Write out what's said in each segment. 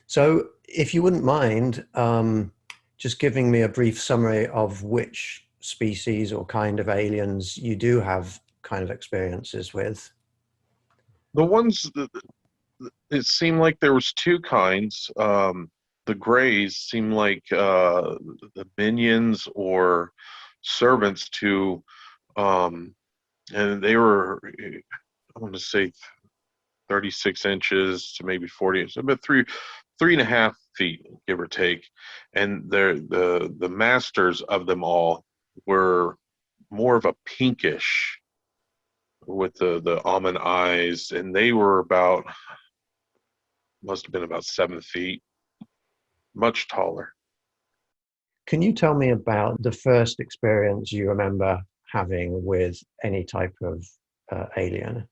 So, if you wouldn't mind, just giving me a brief summary of which species or kind of aliens you do have kind of experiences with. The ones that it seemed like there was two kinds. The grays seemed like the minions or servants to, um, and they were, I want to say 36 inches to maybe 40 inches, about 3.5 feet, give or take. And the masters of them all were more of a pinkish with the almond eyes, and they were about must have been about 7 feet, much taller. Can you tell me about the first experience you remember having with any type of alien?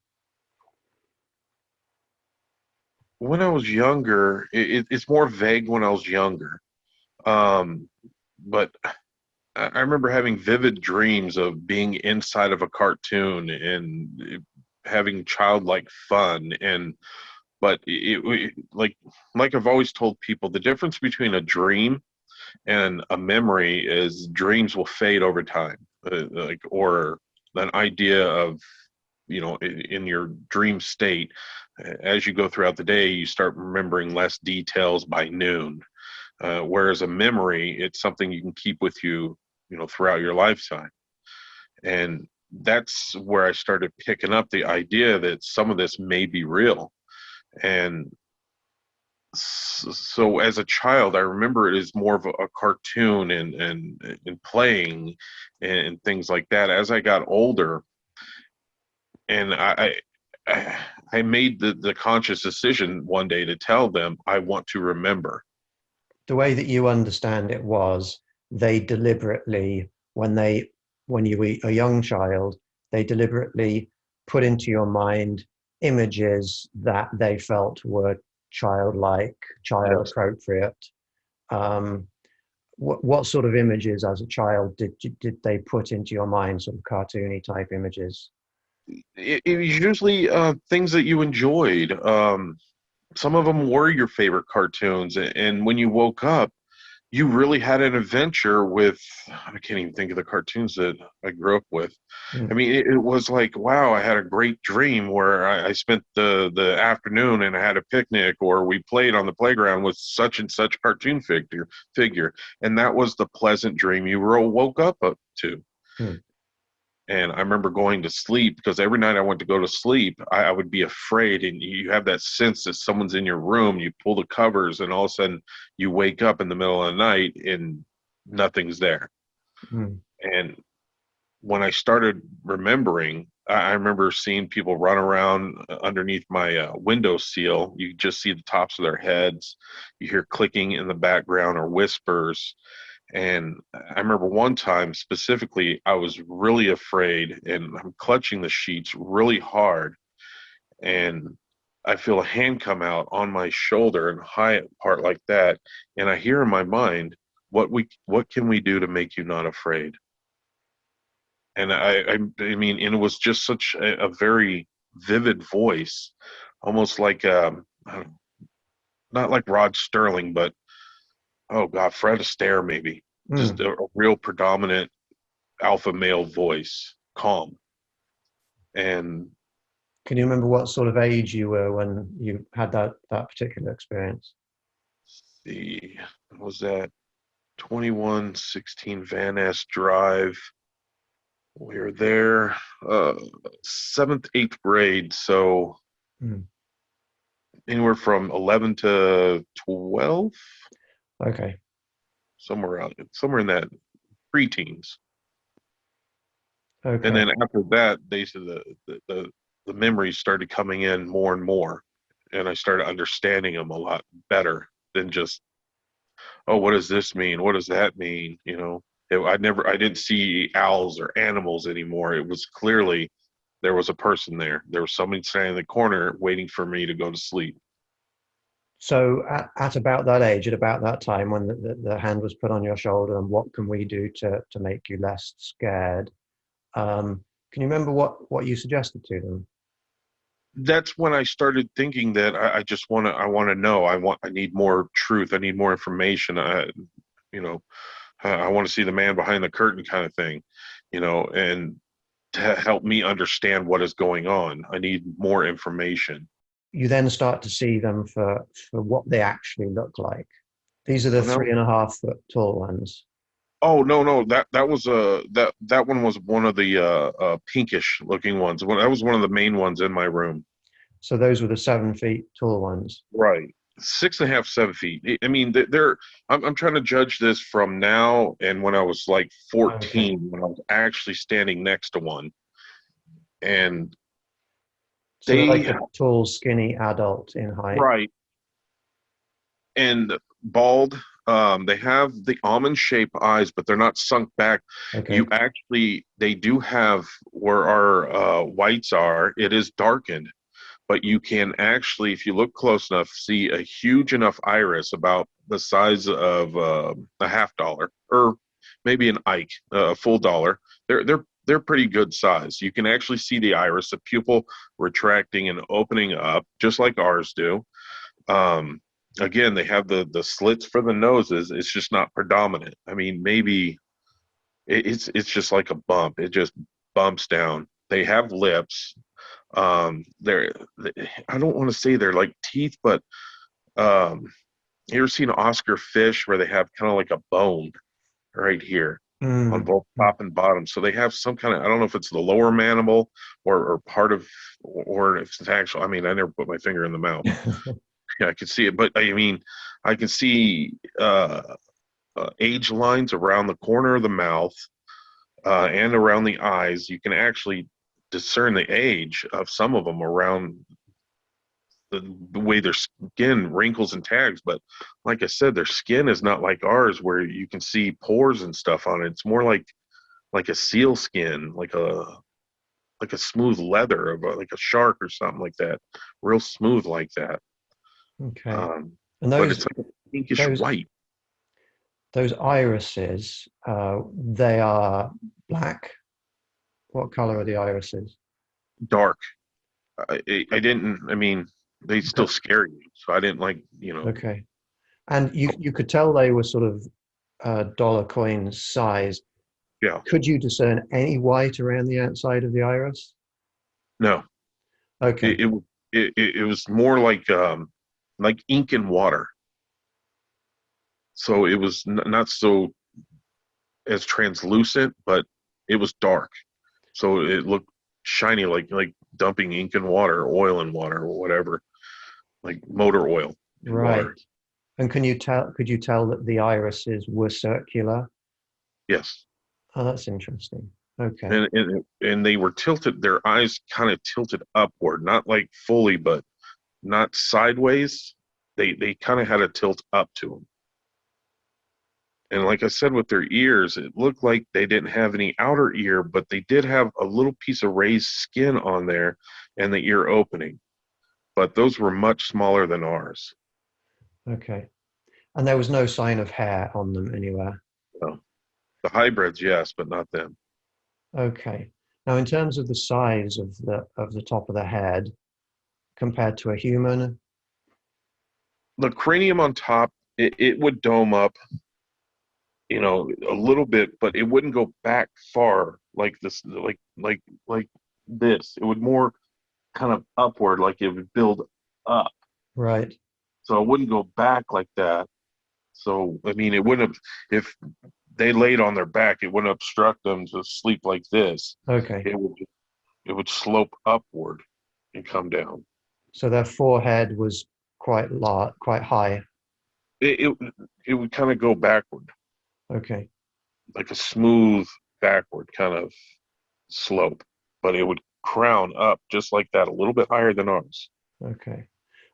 When I was younger, it's more vague when I was younger. Um, but I remember having vivid dreams of being inside of a cartoon and having childlike fun. And but like I've always told people, the difference between a dream and a memory is dreams will fade over time, or an idea of in your dream state, as you go throughout the day you start remembering less details by noon, whereas a memory, it's something you can keep with you, throughout your lifetime. And that's where I started picking up the idea that some of this may be real. And so as a child, I remember it as more of a cartoon and playing and things like that. As I got older, and I made the conscious decision one day to tell them I want to remember. The way that you understand it was they deliberately, when you were a young child, they deliberately put into your mind images that they felt were childlike, child Yes. appropriate. Um, what sort of images as a child did they put into your mind? Sort of cartoony type images. It was usually things that you enjoyed. Some of them were your favorite cartoons, and when you woke up, you really had an adventure with. I can't even think of the cartoons that I grew up with. I Mm. mean, it was like, wow, I had a great dream where I spent the afternoon and I had a picnic, or we played on the playground with such and such cartoon figure, and that was the pleasant dream you woke up to. Mm. And I remember going to sleep because every night I went to go to sleep, I would be afraid. And you have that sense that someone's in your room. You pull the covers, and all of a sudden you wake up in the middle of the night and nothing's there. Mm. And when I started remembering, I remember seeing people run around underneath my window seal. You just see the tops of their heads. You hear clicking in the background or whispers. And I remember one time specifically, I was really afraid and I'm clutching the sheets really hard. And I feel a hand come out on my shoulder and high part like that. And I hear in my mind, what can we do to make you not afraid? And I mean, and it was just such a very vivid voice, almost like not like Rod Sterling, but oh God, Fred Astaire maybe, just Mm. a real predominant alpha male voice, calm. And Can you remember what sort of age you were when you had that particular experience? the was that 2116 Van Ness Drive. We were there, uh, seventh, eighth grade, so Mm. anywhere from 11 to 12, Okay. somewhere in that preteens. And Okay. then after that, they said the memories started coming in more and more, and I started understanding them a lot better than just, oh, what does this mean? What does that mean? I didn't see owls or animals anymore. It was clearly there was a person there. There was somebody standing in the corner waiting for me to go to sleep. So at about that age, at about that time when the hand was put on your shoulder and what can we do to make you less scared? Can you remember what you suggested to them? That's when I started thinking that I just I want to know. I need more truth. I need more information. You know, I want to see the man behind the curtain kind of thing, and to help me understand what is going on. I need more information. You then start to see them for what they actually look like. These are the Well, 3.5 foot tall ones. oh no, no, that was that one was one of the pinkish looking ones. That was one of the main ones in my room. So those were the 7 feet tall ones. Right. 6.5, 7 feet. I mean, they're. I'm trying to judge this from now and when I was like Okay. 14, when I was actually standing next to one, and So they're like they a tall, skinny adult in height. right and bald. They have the almond shaped eyes, but they're not sunk back. Okay. They do have where our whites are. It is darkened, but you can actually, if you look close enough, see a huge enough iris about the size of a $half or maybe an Ike, a full dollar. They're pretty good size. You can actually see the iris, the pupil retracting and opening up, just like ours do. Um, Again, they have the slits for the noses. It's just not predominant. I mean, maybe it's just like a bump. It just bumps down. They have lips. They're I don't want to say they're like teeth, but um, you ever seen Oscar fish where they have kind of like a bone right here on Mm. both top and bottom? So they have some kind of, I don't know if it's the lower mandible or part of, or if it's actual. I mean, I never put my finger in the mouth. Yeah, I can see it, but I mean, I can see age lines around the corner of the mouth and around the eyes. You can actually discern the age of some of them around the way their skin wrinkles and tags. But like I said, their skin is not like ours where you can see pores and stuff on it. It's more like a seal skin, like a smooth leather of like a shark or something like that, real smooth like that. Okay. Um, And but it's like a pinkish those white, those irises, they are black. What color are the irises? dark. I didn't. I mean, they still scare you, so I didn't like. Okay. And you could tell they were sort of dollar coin size. Yeah, Could you discern any white around the outside of the iris? no. Okay. It it was more like ink and water. So it was not so as translucent, but it was dark. So it looked shiny, like dumping ink in water, oil in water, or whatever, like motor oil in Right. water. And could you tell that the irises were circular? Yes, Oh, that's interesting. Okay. and they were tilted. Their eyes kind of tilted upward, not like fully, but not sideways. They kind of had a tilt up to them. And like I said, with their ears, it looked like they didn't have any outer ear, but they did have a little piece of raised skin on there and the ear opening. But those were much smaller than ours. Okay. And there was no sign of hair on them anywhere. So the hybrids, yes, but not them. Okay. Now, in terms of the size of the top of the head compared to a human, The cranium on top, it would dome up, a little bit, but it wouldn't go back far like this, like this. It would more kind of upward, like it would build up. right? So it wouldn't go back like that. So I mean, it wouldn't have if they laid on their back, it wouldn't obstruct them to sleep like this. Okay. It would slope upward and come down. So their forehead was quite large, quite high. It would kind of go backward, Okay. like a smooth backward kind of slope, but it would crown up just like that, a little bit higher than ours. Okay.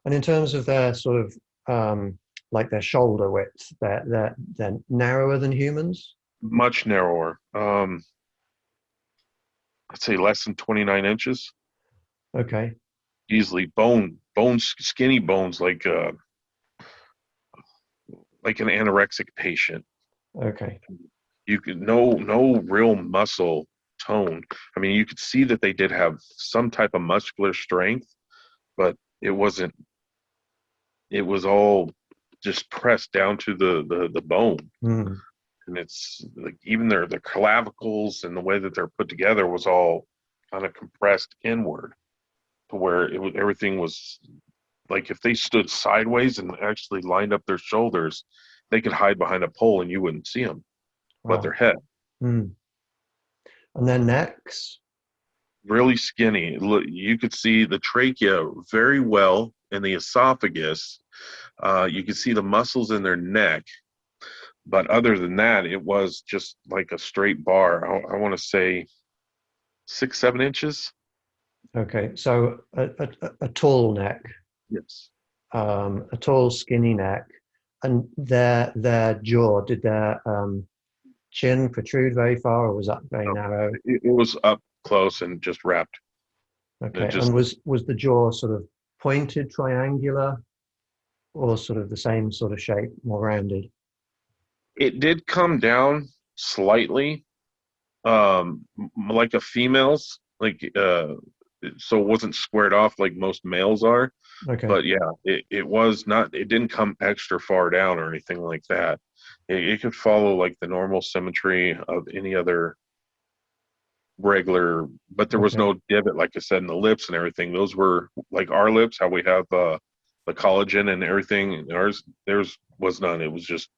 And in terms of their sort of like their shoulder width, they're narrower than humans. Much narrower. I'd say less than 29 inches. Okay. Easily bones, skinny bones, like an anorexic patient. Okay. You could no real muscle tone. I mean, you could see that they did have some type of muscular strength, but it wasn't. It was all just pressed down to the bone, Mm. and it's like even their clavicles and the way that they're put together was all kind of compressed inward to where it was everything was like if they stood sideways and actually lined up their shoulders, they could hide behind a pole and you wouldn't see them, but their Wow. head Mm. And their necks? really skinny. You could see the trachea very well in the esophagus. You could see the muscles in their neck, but other than that, it was just like a straight bar. I want to say 6, 7 inches. Okay. So a tall neck, Yes. a tall, skinny neck, and their jaw, did their chin protrude very far, or was that very No, narrow? it was up close and just wrapped. It Okay. And just was the jaw sort of pointed, triangular, or sort of the same sort of shape, more rounded? it did come down slightly, like a female's, so it wasn't squared off like most males are. Okay. But yeah, it was not. It didn't come extra far down or anything like that. It could follow like the normal symmetry of any other regular, but there was Okay. no divot, like I said, in the lips and everything. Those were like our lips, how we have the collagen and everything. Theirs was none. It was just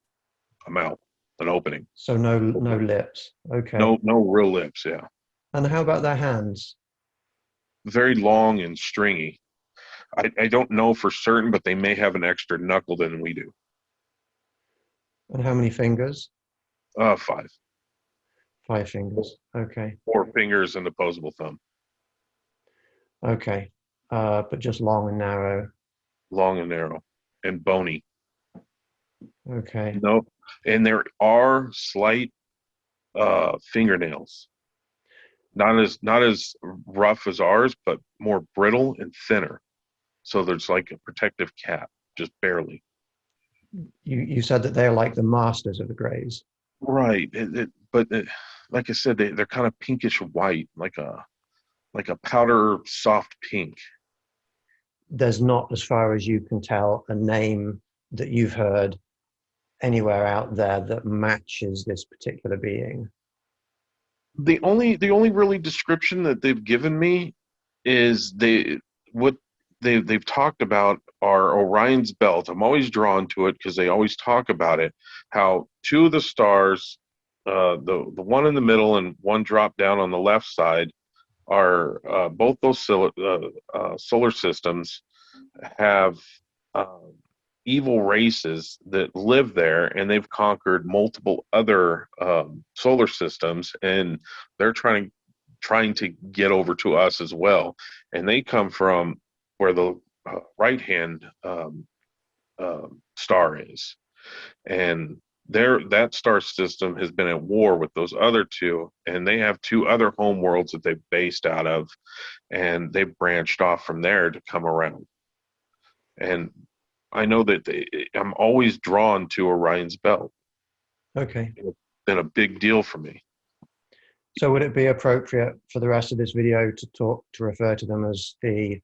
a mouth, an opening. So no lips. Okay. No real lips. Yeah, And how about their hands? very long and stringy. I don't know for certain, but they may have an extra knuckle than we do. And how many fingers? 5, Five fingers. Okay. 4 fingers and opposable thumb, Okay. But just long and narrow. long and narrow, and bony. Okay. No, and there are slight fingernails. Not as rough as ours, but more brittle and thinner. So there's like a protective cap, just barely. You said that they're like the masters of the grays. Right. Like I said, they're kind of pinkish white, like a powder soft pink. There's not, as far as you can tell, a name that you've heard anywhere out there that matches this particular being. The only really description that they've given me is what they've talked about are Orion's belt. I'm always drawn to it because they always talk about it. How two of the stars, the one in the middle and one drop down on the left side, are both those solar systems have uh, evil races that live there, and they've conquered multiple other solar systems, and they're trying to get over to us as well. And they come from where the right hand star is, and that star system has been at war with those other two, and they have two other home worlds that they've based out of, and they've branched off from there to come around. And I know that I'm always drawn to Orion's belt. Okay. It's been a big deal for me. So would it be appropriate for the rest of this video to refer to them as the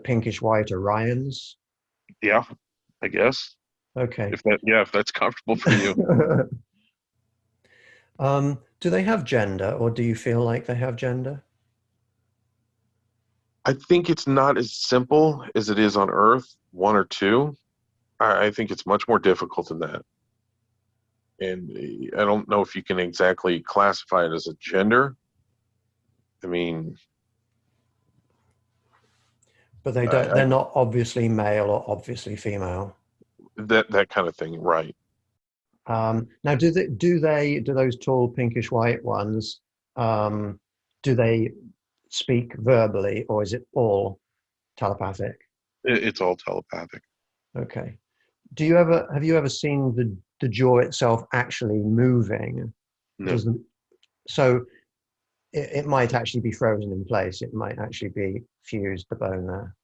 pinkish white Orions? Yeah, I guess. Okay. If that's comfortable for you. Do they have gender, or do you feel like they have gender? I think it's not as simple as it is on Earth, one or two. I think it's much more difficult than that. And I don't know if you can exactly classify it as a gender. I mean, But they don't. They're not obviously male or obviously female. that kind of thing, right? Now, do those tall pinkish white ones? Do they speak verbally, or is it all telepathic? It's all telepathic. Okay. Have you ever seen the jaw itself actually moving? No, Does the, so it might actually be frozen in place. It might actually be fused, the bone there.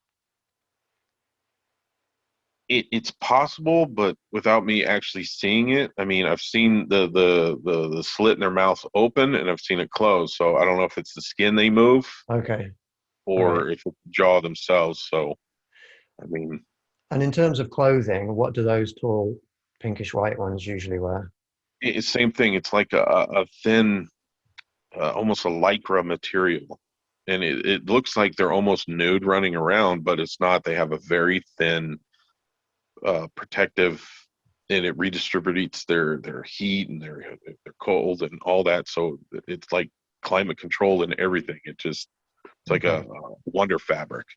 it's possible, but without me actually seeing it. I mean, I've seen the slit in their mouth open, and I've seen it close. So I don't know if it's the skin they move, Okay. Right. or if it's jaw themselves. So, I mean, And in terms of clothing, what do those tall pinkish white ones usually wear? it's same thing. It's like a thin, almost a lycra material. And it looks like they're almost nude running around, but it's not. They have a very thin protective, and it redistributes their heat and their cold and all that. So it's like climate control and everything. It's like Okay. a wonder fabric.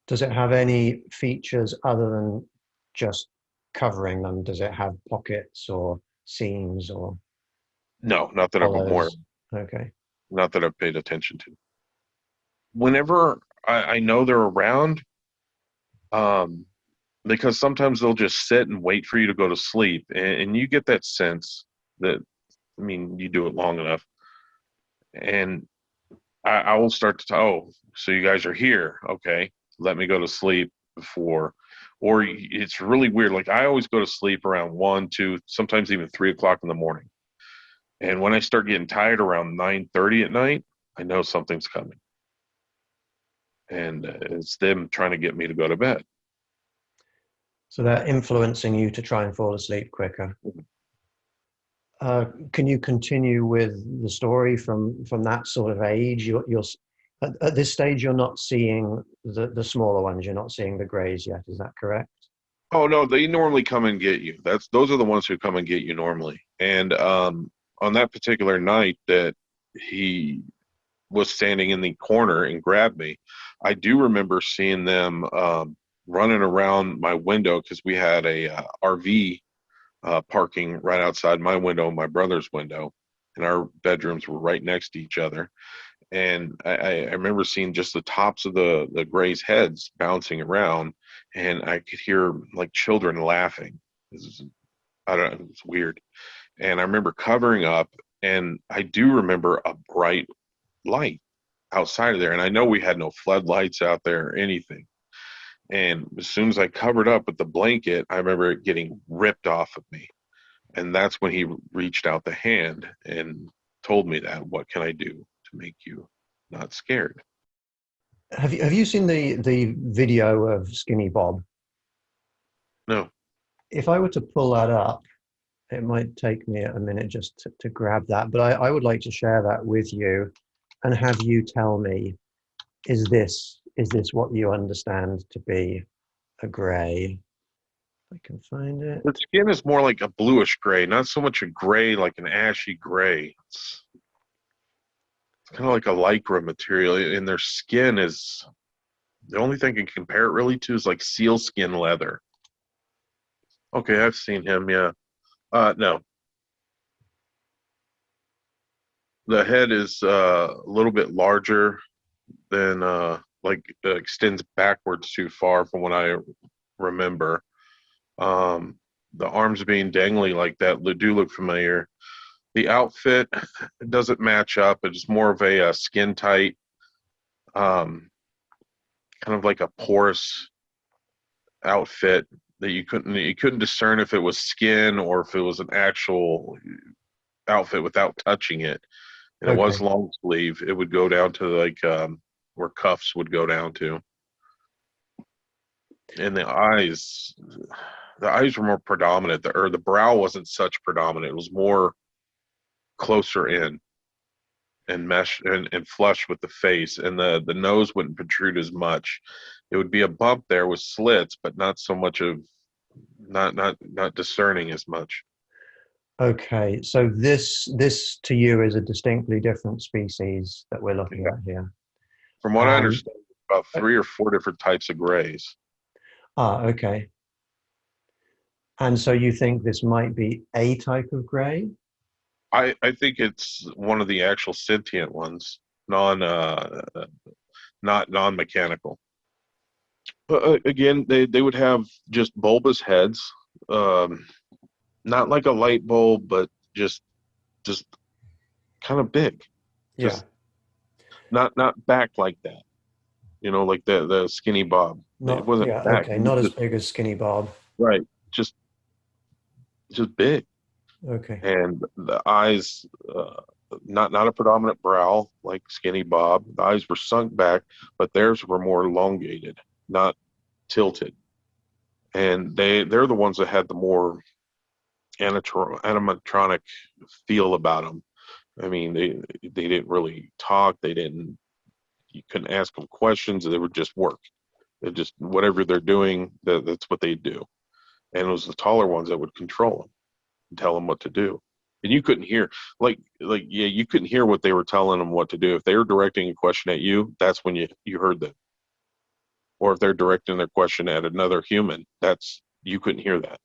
Does it have any features other than just covering them? Does it have pockets or seams or No, not that I'm more, hollows? Okay. not that I've paid attention to. Whenever I know they're around, um, because sometimes they'll just sit and wait for you to go to sleep, and you get that sense that, I mean, you do it long enough, and I will start to, oh, so you guys are here. Okay, let me go to sleep before. Or it's really weird. Like I always go to sleep around 1, 2, sometimes even 3 o'clock in the morning. And when I start getting tired around 9:30 at night, I know something's coming. And it's them trying to get me to go to bed. So they're influencing you to try and fall asleep quicker. Can you continue with the story from that sort of age? You're at this stage, you're not seeing the smaller ones. You're not seeing the greys yet. Is that correct? Oh no, they normally come and get you. Those are the ones who come and get you normally. And on that particular night that he was standing in the corner and grabbed me, I do remember seeing them running around my window because we had a RV parking right outside my window and my brother's window, and our bedrooms were right next to each other. And I remember seeing just the tops of the Greys' heads bouncing around, and I could hear like children laughing. This is, I don't know, it's weird. And I remember covering up, and I do remember a bright light outside of there. And I know we had no floodlights out there or anything. And as soon as I covered up with the blanket, I remember it getting ripped off of me. And that's when he reached out the hand and told me that, what can I do to make you not scared? Have you seen the video of Skinny Bob? No. If I were to pull that up, it might take me a minute just to grab that, but I would like to share that with you and have you tell me, is this what you understand to be a gray? I can find it. The skin is more like a bluish gray, not so much a gray like an ashy gray. It's kind of like a lycra material, and their skin is the only thing I can compare it really to is like sealskin leather. Okay, I've seen him, yeah. No, the head is a little bit larger than like extends backwards too far from what I remember. Um, the arms being dangly like that do look familiar. The outfit doesn't match up. It's more of a skin tight, um, kind of like a porous outfit that you couldn't discern if it was skin or if it was an actual outfit without touching it. And it was Okay. long sleeve. It would go down to like where cuffs would go down to. And the eyes were more predominant. The brow wasn't such predominant. It was more closer in and mesh and flush with the face, and the nose wouldn't protrude as much. It would be a bump there with slits, but not so much of not discerning as much. Okay. So this to you is a distinctly different species that we're looking Yeah. at here. From what I And understand, about 3 or 4 different types of grays. okay. And so you think this might be a type of gray? I think it's one of the actual sentient ones, not non-mechanical. Again, they would have just bulbous heads, um, not like a light bulb, but just kind of big, Yeah. just not back like that. Like the skinny bob. It Not, wasn't yeah, back. okay. It was Not as just big as Skinny Bob. right, just big, Okay. and the eyes. not a predominant brow like Skinny Bob. The eyes were sunk back, but theirs were more elongated, not tilted. And they're the ones that had the more animatronic feel about them. I mean, they didn't really talk. They didn't. You couldn't ask them questions. They would just work. They just whatever they're doing, that's what they do. And it was the taller ones that would control them and tell them what to do. And you couldn't hear, yeah, you couldn't hear what they were telling them what to do. If they were directing a question at you, that's when you heard them. Or if they're directing their question at another human, that's you couldn't hear that.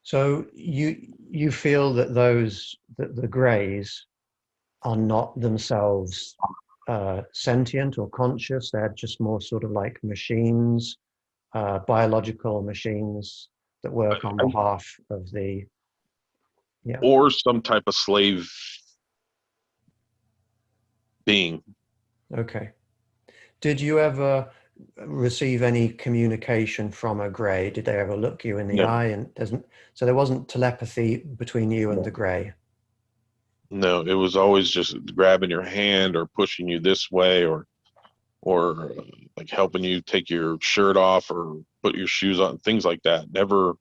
So you feel that the greys are not themselves sentient or conscious. They're just more sort of like machines, biological machines that work on behalf of the, yeah. Or some type of slave being. Okay. Did you ever receive any communication from a grey? Did they ever look you in the No, eye? And doesn't so there wasn't telepathy between you and no, the grey? no. It was always just grabbing your hand or pushing you this way, or like helping you take your shirt off or put your shoes on, things like that. Never.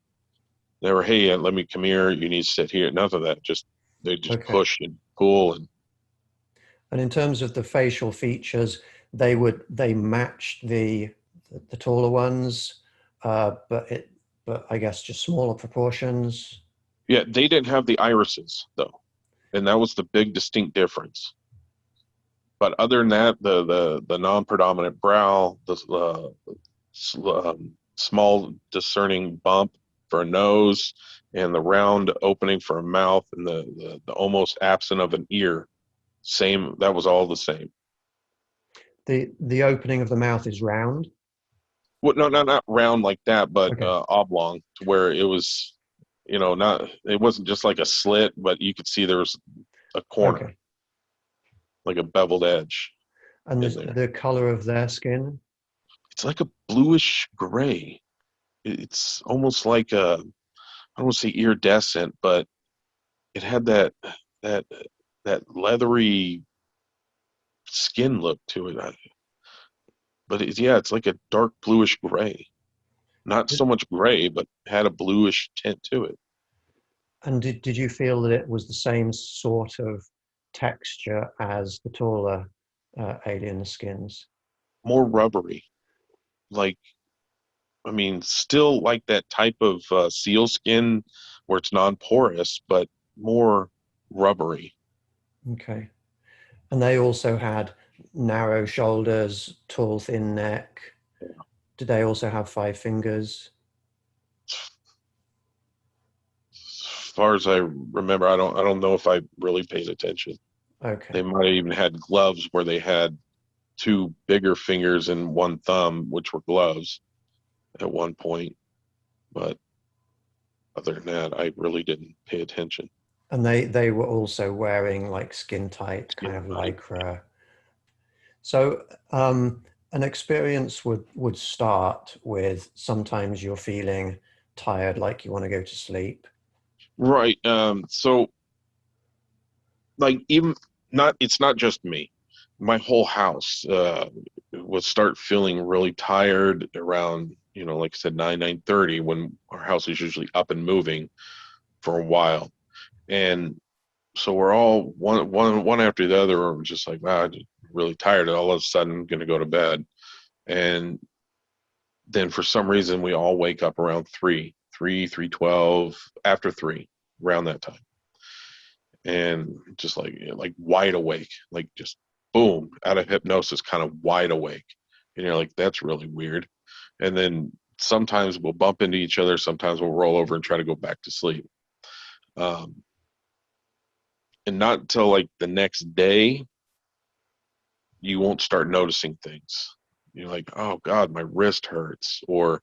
Hey, let me come here. You need to sit here. None of that. Just they just Okay. push and pull and And in terms of the facial features, they matched the taller ones, but I guess just smaller proportions. yeah. They didn't have the irises though, and that was the big distinct difference. But other than that, the non-predominant brow, the small discerning bump for a nose, and the round opening for a mouth, and the almost absent of an ear. Same. That was all the same. The opening of the mouth is round. Well, no, not round like that, but Okay. oblong to where it was, not it wasn't just like a slit, but you could see there was a corner, Okay. like a beveled edge And in there. the color of their skin. It's like a bluish gray. It's almost like I don't want to say iridescent, but it had that that leathery skin look to it. But yeah, it's like a dark bluish gray. Not so much gray, but had a bluish tint to it. And did you feel that it was the same sort of texture as the taller alien skins? More rubbery. Like, I mean, still like that type of seal skin where it's non-porous, but more rubbery. Okay. And they also had narrow shoulders, tall, thin neck. Did they also have 5 fingers? As far as I remember, I don't know if I really paid attention. They Okay. might have even had gloves where they had two bigger fingers and one thumb, which were gloves at one point. But other than that, I really didn't pay attention. And they were also wearing like skin tight kind Skin of tight. lycra. So an experience would start with sometimes you're feeling tired, like you want to go to sleep. Right. So like even not it's not just me. My whole house would start feeling really tired around, like I said, 9:30 when our house is usually up and moving for a while. And so we're all one after the other, we're just like, wow, I'm really tired. All of a sudden I'm gonna go to bed. And then for some reason we all wake up around 3:12, after 3, around that time. And just like wide awake, like just boom, out of hypnosis, kind of wide awake. And you're like, that's really weird. And then sometimes we'll bump into each other, sometimes we'll roll over and try to go back to sleep. Um, and not until like the next day you won't start noticing things. You're like, oh God, my wrist hurts, or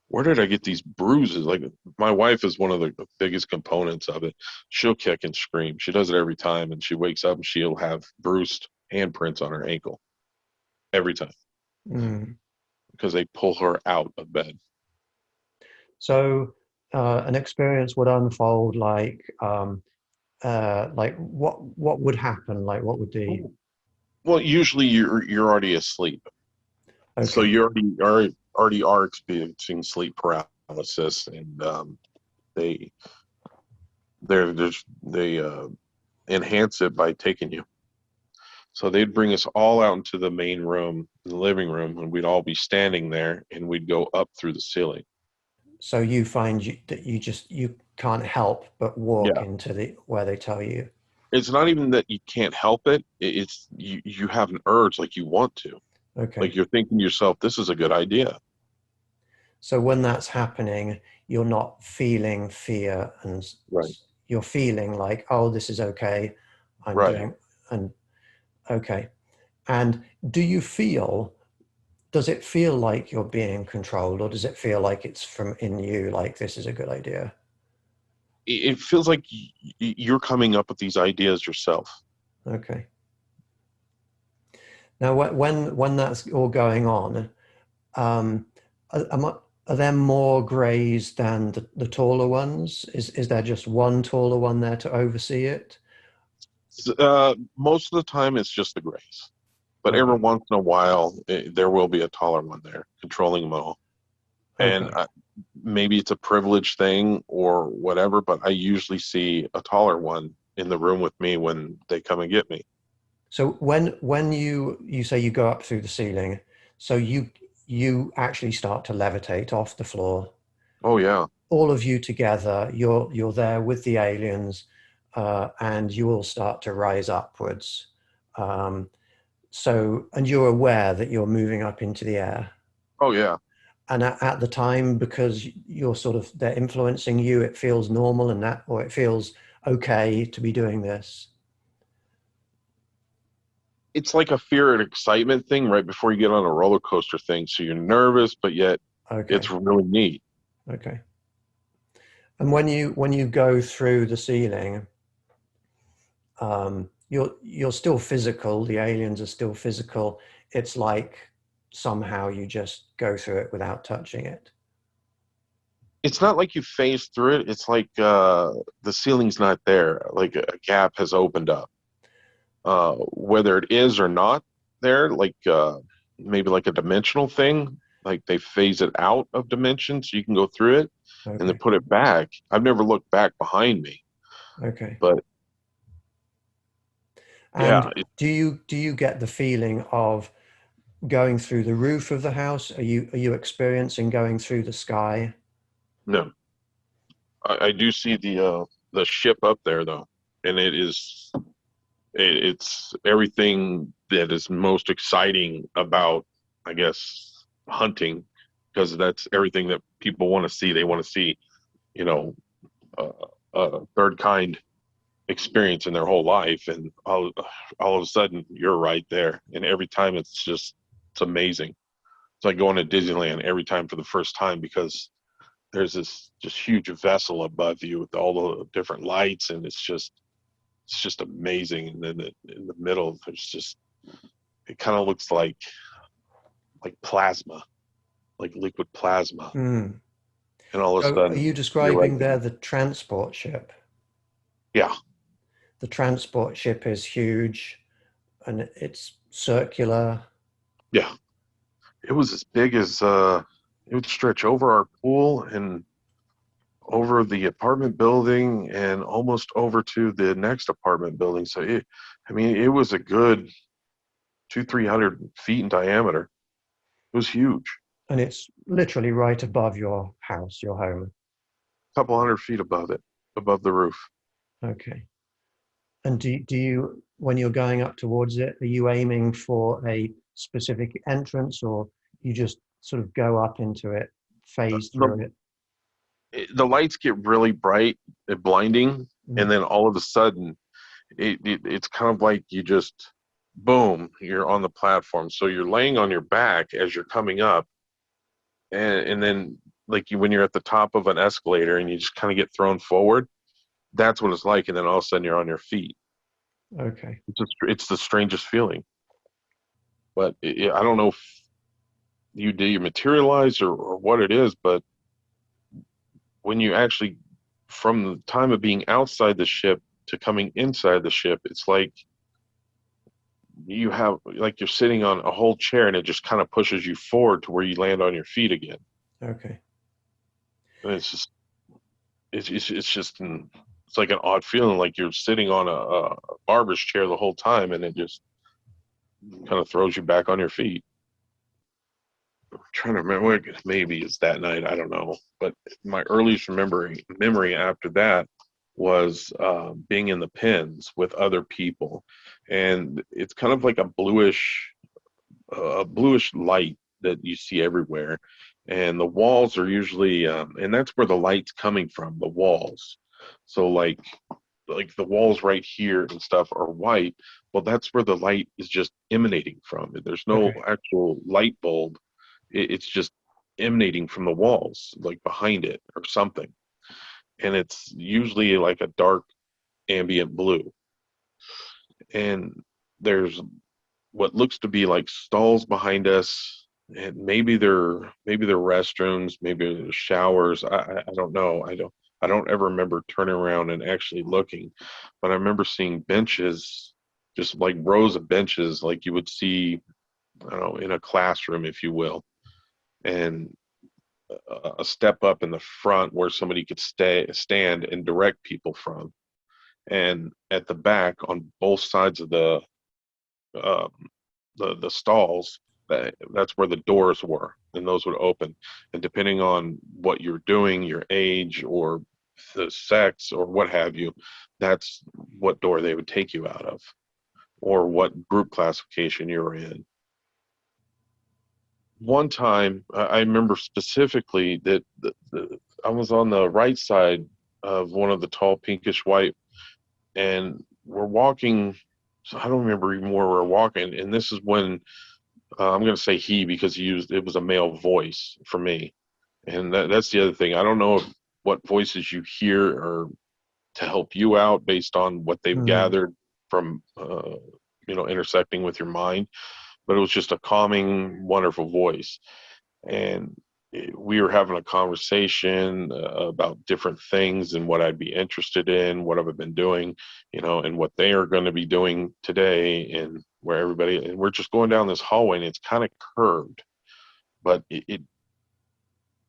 where did I get these bruises? Like my wife is one of the biggest components of it. She'll kick and scream. She does it every time, and she wakes up and she'll have bruised handprints on her ankle every time Mm. because they pull her out of bed. So an experience would unfold like Like what would happen? Like what would the Well, usually you're already asleep, so okay. you already are experiencing sleep paralysis, and they they enhance it by taking you. So they'd bring us all out into the main room, the living room, and we'd all be standing there, and we'd go up through the ceiling. So you find that you can't help but walk Yeah, into the where they tell you. it's not even that you can't help it. It's you have an urge, like you want to, like Okay. you're thinking to yourself, "This is a good idea." So when that's happening, you're not feeling fear and Right. you're feeling like, oh, this is okay. I'm Right. doing and okay. And do you feel, does it feel like you're being controlled or does it feel like it's from in you, like this is a good idea? It feels like you're coming up with these ideas yourself. Okay. Now, when that's all going on, um, are there more greys than the taller ones? Is there just one taller one there to oversee it? Most of the time, it's just the grays, but every Okay. once in a while, there will be a taller one there controlling them all. And Okay. maybe it's a privilege thing or whatever, but I usually see a taller one in the room with me when they come and get me. So when you say you go up through the ceiling, so you actually start to levitate off the floor, Oh yeah, all of you together, you're there with the aliens, and you all start to rise upwards. Um, and you're aware that you're moving up into the air. oh yeah. And at the time, because you're sort of they're influencing you, it feels normal and that, or it feels okay to be doing this. It's like a fear and excitement thing right before you get on a roller coaster thing. So you're nervous, but yet it's Okay, really neat. okay. And when you go through the ceiling, you're still physical. The aliens are still physical. It's like somehow you just go through it without touching it. It's not like you phase through it. It's like the ceiling's not there. Like a gap has opened up. Whether it is or not there, like maybe like a dimensional thing, like they phase it out of dimension so you can go through it and then Okay, put it back. I've never looked back behind me, okay. but yeah, And do you get the feeling of going through the roof of the house? Are you experiencing going through the sky? no, I do see the ship up there though, and it's everything that is most exciting about, I guess, hunting, because that's everything that people want to see. They want to see, you know, uh, a third kind experience in their whole life, and all of a sudden you're right there, and every time it's amazing. It's like going to Disneyland every time for the first time because there's this just huge vessel above you with all the different lights, and it's just amazing. And then in the middle, there's just it kind of looks like plasma, like liquid plasma, Hmm. and all of a So are you sudden you're right describing there. there the transport ship? Yeah, The transport ship is huge and it's circular. yeah. It was as big as it would stretch over our pool and over the apartment building and almost over to the next apartment building. So I mean, it was a good 300 feet in diameter. It was huge, And it's literally right above your house, your home. a couple 100 feet above it, above the roof. Okay. And do you, when you're going up towards it, are you aiming for a specific entrance or you just sort of go up into it, phase through The it? the lights get really bright and blinding, and Mm. then all of a sudden, it's kind of like you just boom, you're on the platform. So you're laying on your back as you're coming up, and then like when you're at the top of an escalator and you just kind of get thrown forward. That's what it's like, and then all of a sudden you're on your feet. Okay. It's the strangest feeling, but I don't know if you materialize or what it is, but when you actually, from the time of being outside the ship to coming inside the ship, it's like you're sitting on a whole chair and it just kind of pushes you forward to where you land on your feet again. Okay. And it's like an odd feeling, like you're sitting on a barber's chair the whole time, and it just kind of throws you back on your feet. I'm trying to remember, maybe it's that night, I don't know. But my earliest memory after that was being in the pens with other people, and it's kind of like a bluish light that you see everywhere, and the walls are usually and that's where the light's coming from, the walls. So like the walls right here and stuff are white. Well, that's where the light is just emanating from. There's no Okay. actual light bulb. It's just emanating from the walls, like behind it or something. And it's usually like a dark ambient blue. And there's what looks to be like stalls behind us, and maybe they're restrooms, maybe they're showers. I don't know. I don't ever remember turning around and actually looking, but I remember seeing benches, just like rows of benches, like you would see, I don't know, in a classroom, if you will, and a step up in the front where somebody could stand and direct people from, and at the back on both sides of um, the stalls, that's where the doors were, and those would open, and depending on what you're doing, your age or the sex or what have you, that's what door they would take you out of, or what group classification you're in. One time I remember specifically that I was on the right side of one of the tall pinkish white, and we're walking, so I don't remember even where we're walking, and this is when I'm going to say he, because it was a male voice for me. And that's the other thing. I don't know what voices you hear are to help you out based on what they've Hmm. gathered from, intersecting with your mind. But it was just a calming, wonderful voice. And we were having a conversation about different things and what I'd be interested in, what I've been doing, and what they are going to be doing today, and and we're just going down this hallway, and it's kind of curved, but it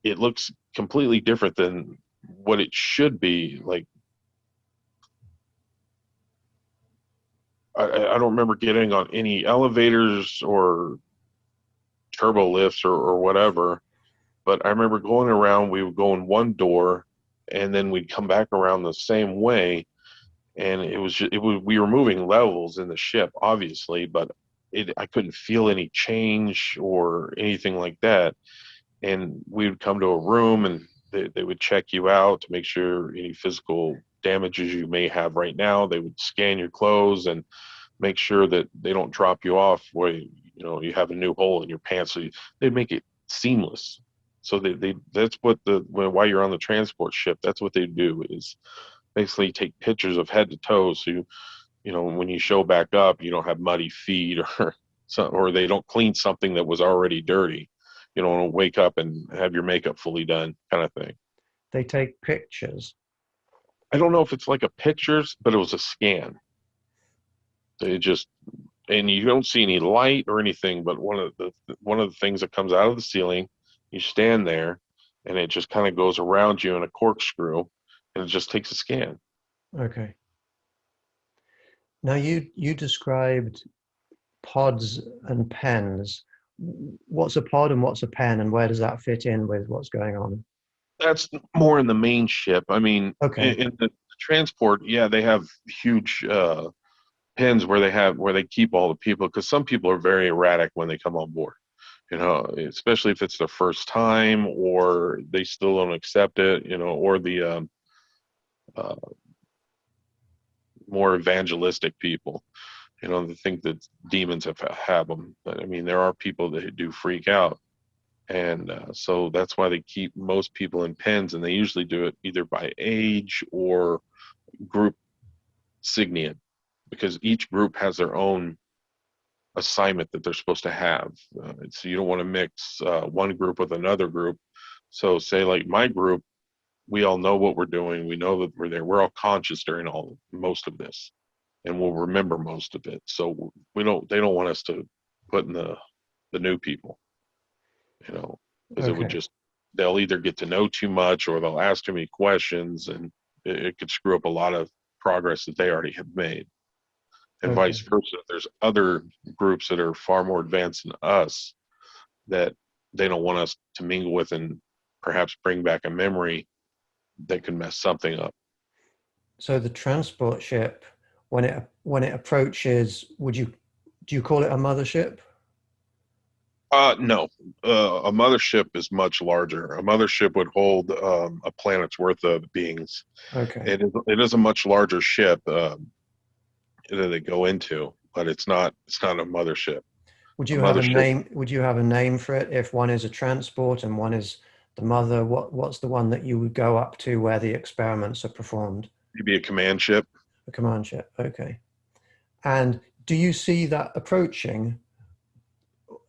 looks completely different than what it should be. Like, I don't remember getting on any elevators or turbo lifts or whatever. But I remember going around, we would go in one door, and then we'd come back around the same way. And we were moving levels in the ship, obviously, but I couldn't feel any change or anything like that. And we would come to a room, and they would check you out to make sure any physical damages you may have right now. They would scan your clothes and make sure that they don't drop you off where you have a new hole in your pants. So they make it seamless. So they that's what while you're on the transport ship, that's what they do, is basically take pictures of head to toe. So when you show back up, you don't have muddy feet or they don't clean something that was already dirty. You don't want to wake up and have your makeup fully done, kind of thing. They take pictures. I don't know if it's like a pictures, but it was a scan. They just and you don't see any light or anything, but one of the things that comes out of the ceiling, you stand there, and it just kind of goes around you in a corkscrew, and it just takes a scan. Okay. Now you described pods and pens. What's a pod and what's a pen, and where does that fit in with what's going on? That's more in the main ship. I mean, Okay. in the transport, yeah, they have huge pens where they keep all the people, because some people are very erratic when they come on board. Especially if it's their first time, or they still don't accept it. Or the uh, more evangelistic people. They think that demons have them. But I mean, there are people that do freak out, and so that's why they keep most people in pens, and they usually do it either by age or group signion, because each group has their own assignment that they're supposed to have. So you don't want to mix one group with another group. So say like my group, we all know what we're doing. We know that we're there. We're all conscious during most of this, and we'll remember most of it. So we don't. They don't want us to put in the new people, because it would Okay. just they'll either get to know too much or they'll ask too many questions, and it could screw up a lot of progress that they already have made, and Okay. vice versa. There's other groups that are far more advanced than us that they don't want us to mingle with and perhaps bring back a memory that could mess something up. So the transport ship, when it approaches, do you call it a mothership? No, a mothership is much larger. A mothership would hold a planet's worth of beings. Okay. It is a much larger ship that they go into, but it's not a mothership. Would A you have a mothership name? Would you have a name for it if one is a transport and one is the mother? What's the one that you would go up to where the experiments are performed? would be a command ship. The command ship. Okay. And do you see that approaching?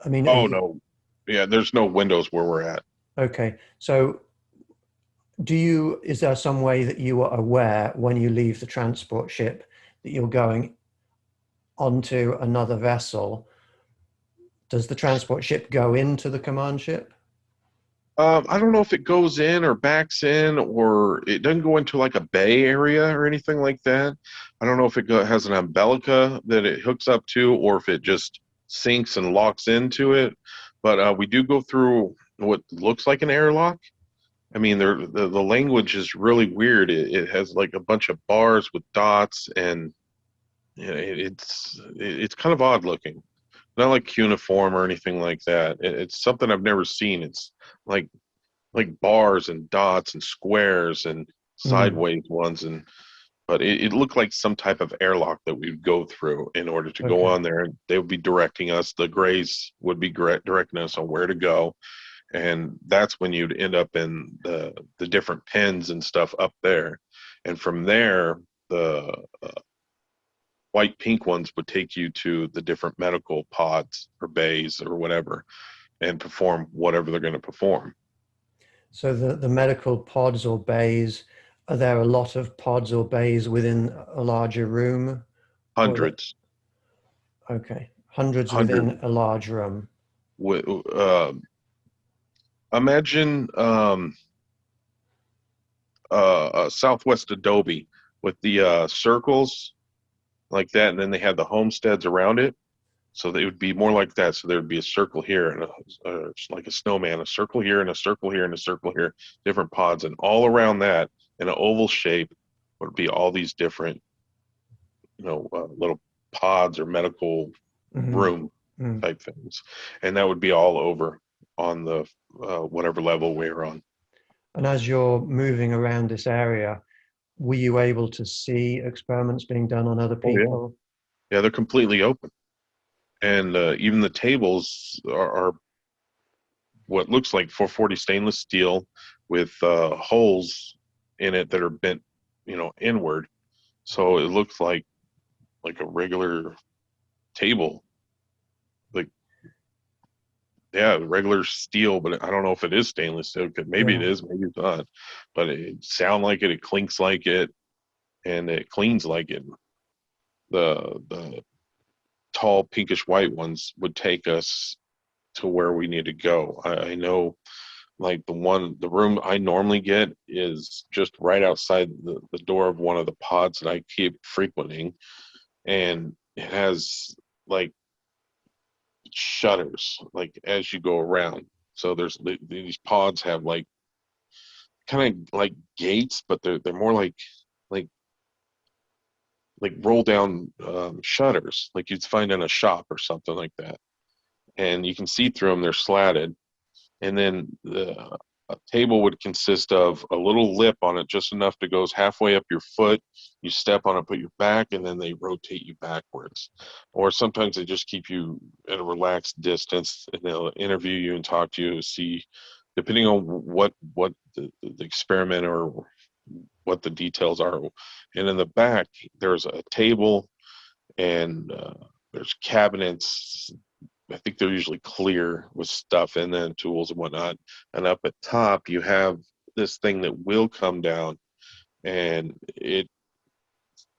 I mean, are Oh you no, yeah. There's no windows where we're at. okay? So is there some way that you are aware when you leave the transport ship that you're going onto another vessel? Does the transport ship go into the command ship? I don't know if it goes in or backs in, or it doesn't go into like a bay area or anything like that. I don't know if has an umbilica that it hooks up to, or if it just sinks and locks into it. But we do go through what looks like an airlock. I mean, the language is really weird. It has like a bunch of bars with dots, and it's kind of odd looking. Not like cuneiform or anything like that. It's something I've never seen. It's like bars and dots and squares and Mm, sideways ones, but it looked like some type of airlock that we would go through in order to go okay. on there, and they would be directing us. The grays would be directing us on where to go, and that's when you'd end up in the different pens and stuff up there, and from there the white pink ones would take you to the different medical pods or bays or whatever, and perform whatever they're going to perform. So the medical pods or bays, are there a lot of pods or bays within a larger room? Or Hundreds, okay, hundreds hundreds. within a large room. Uh, Imagine Southwest Adobe with the circles like that, and then they had the homesteads around it. So they would be more like that. So there would be a circle here and like a snowman, a circle here and a circle here and a circle here, different pods, and all around that in an oval shape would be all these different, little pods or medical Hmm. room type things, and that would be all over on the whatever level we were on. And as you're moving around this area, were you able to see experiments being done on other Oh yeah, people? yeah, they're completely open, and even the tables are what looks like 440 stainless steel with holes in it that are bent, inward. So it looks like a regular table, like yeah, regular steel, but I don't know if it is stainless steel. Maybe it Yeah. is, maybe it's not. But it sounds like it. It clinks like it, and it cleans like it. The tall pinkish white ones would take us to where we need to go. I know, like the room I normally get is just right outside the door of one of the pods that I keep frequenting, and it has like shutters like as you go around. So these pods have like kind of like gates, but they're more like roll down shutters like you'd find in a shop or something like that, and you can see through them. They're slatted, and then a table would consist of a little lip on it, just enough to goes halfway up your foot. You step on it, put your back, and then they rotate you backwards. Or sometimes they just keep you at a relaxed distance, and they'll interview you and talk to you, see, depending on what the experiment or what the details are. And in the back, there's a table and there's cabinets. I think they're usually clear with stuff in them, tools and whatnot. And up at top, you have this thing that will come down, and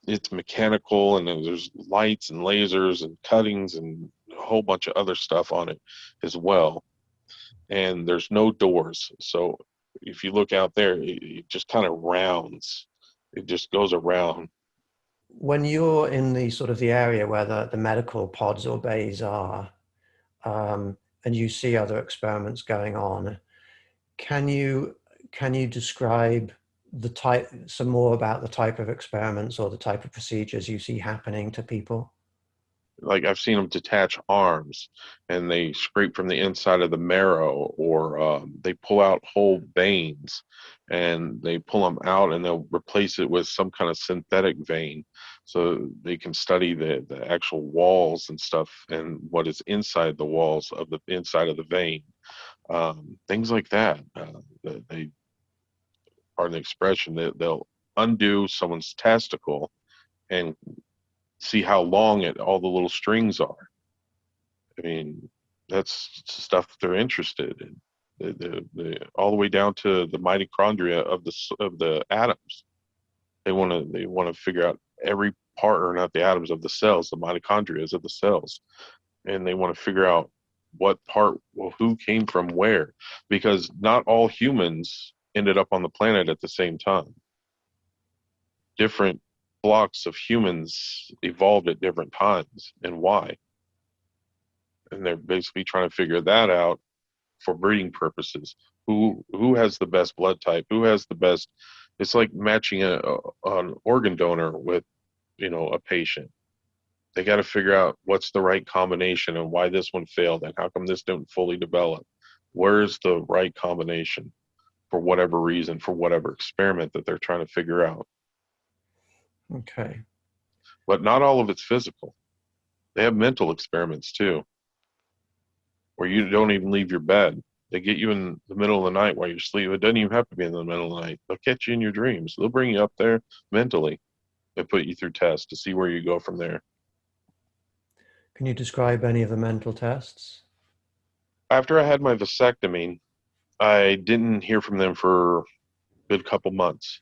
it's mechanical, and then there's lights and lasers and cuttings and a whole bunch of other stuff on it as well. And there's no doors, so if you look out there, it just kind of rounds. It just goes around. When you're in the sort of the area where the medical pods or bays are, and you see other experiments going on, can you describe the type, some more about the type of experiments or the type of procedures you see happening to people? Like I've seen them detach arms, and they scrape from the inside of the marrow, or they pull out whole veins, and they pull them out and they'll replace it with some kind of synthetic vein, so they can study the actual walls and stuff and what is inside the walls of the inside of the vein. Things like that. They are the expression that they'll undo someone's testicle and see how long all the little strings are. I mean, that's stuff that they're interested in. All the way down to the mitochondria of the atoms. They want to figure out every part, or not the atoms of the cells, the mitochondria of the cells, and they want to figure out what part, well, who came from where, because not all humans ended up on the planet at the same time. Different blocks of humans evolved at different times, and why. And they're basically trying to figure that out for breeding purposes. Who has the best blood type? Who has the best? It's like matching an organ donor with, a patient. They got to figure out what's the right combination and why this one failed and how come this didn't fully develop. Where's the right combination for whatever reason, for whatever experiment that they're trying to figure out. Okay. But not all of it's physical. They have mental experiments too, where you don't even leave your bed. They get you in the middle of the night while you're asleep. It doesn't even have to be in the middle of the night. They'll catch you in your dreams. They'll bring you up there mentally and put you through tests to see where you go from there. Can you describe any of the mental tests? After I had my vasectomy, I didn't hear from them for a good couple months.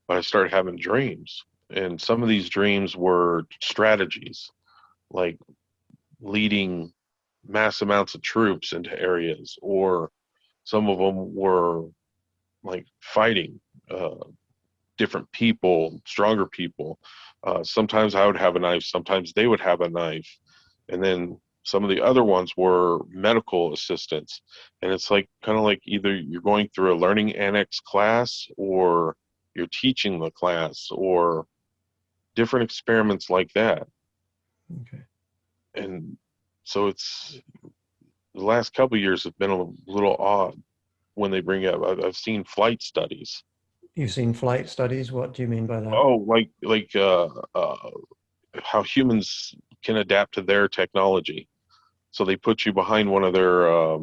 But I started having dreams. And some of these dreams were strategies, like leading mass amounts of troops into areas, or some of them were like fighting different people, stronger people. Sometimes I would have a knife, sometimes they would have a knife. And then some of the other ones were medical assistants. And it's like kind of like either you're going through a learning annex class, or you're teaching the class, or different experiments like that. Okay. And so it's the last couple of years have been a little odd when they bring up. I've seen flight studies. You've seen flight studies. What do you mean by that? Oh, how humans can adapt to their technology. So they put you behind one of their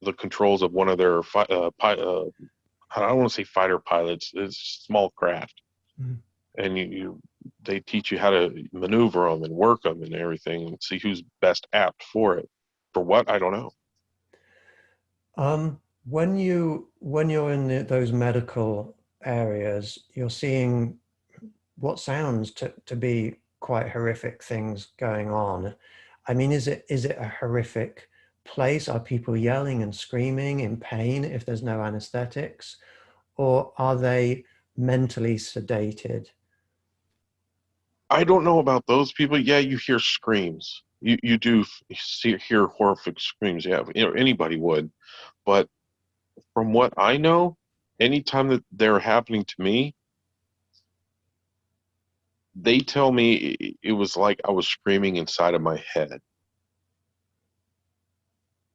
the controls of one of their I don't want to say fighter pilots. It's small craft, Mm. and they teach you how to maneuver them and work them and everything, and see who's best apt for it. For what, I don't know. When you're in those medical areas, you're seeing what sounds to be quite horrific things going on. I mean, is it a horrific place? Are people yelling and screaming in pain if there's no anesthetics, or are they mentally sedated? I don't know about those people. Yeah, you hear screams. You do hear horrific screams. Yeah, anybody would. But from what I know, anytime that they're happening to me, they tell me it was like I was screaming inside of my head.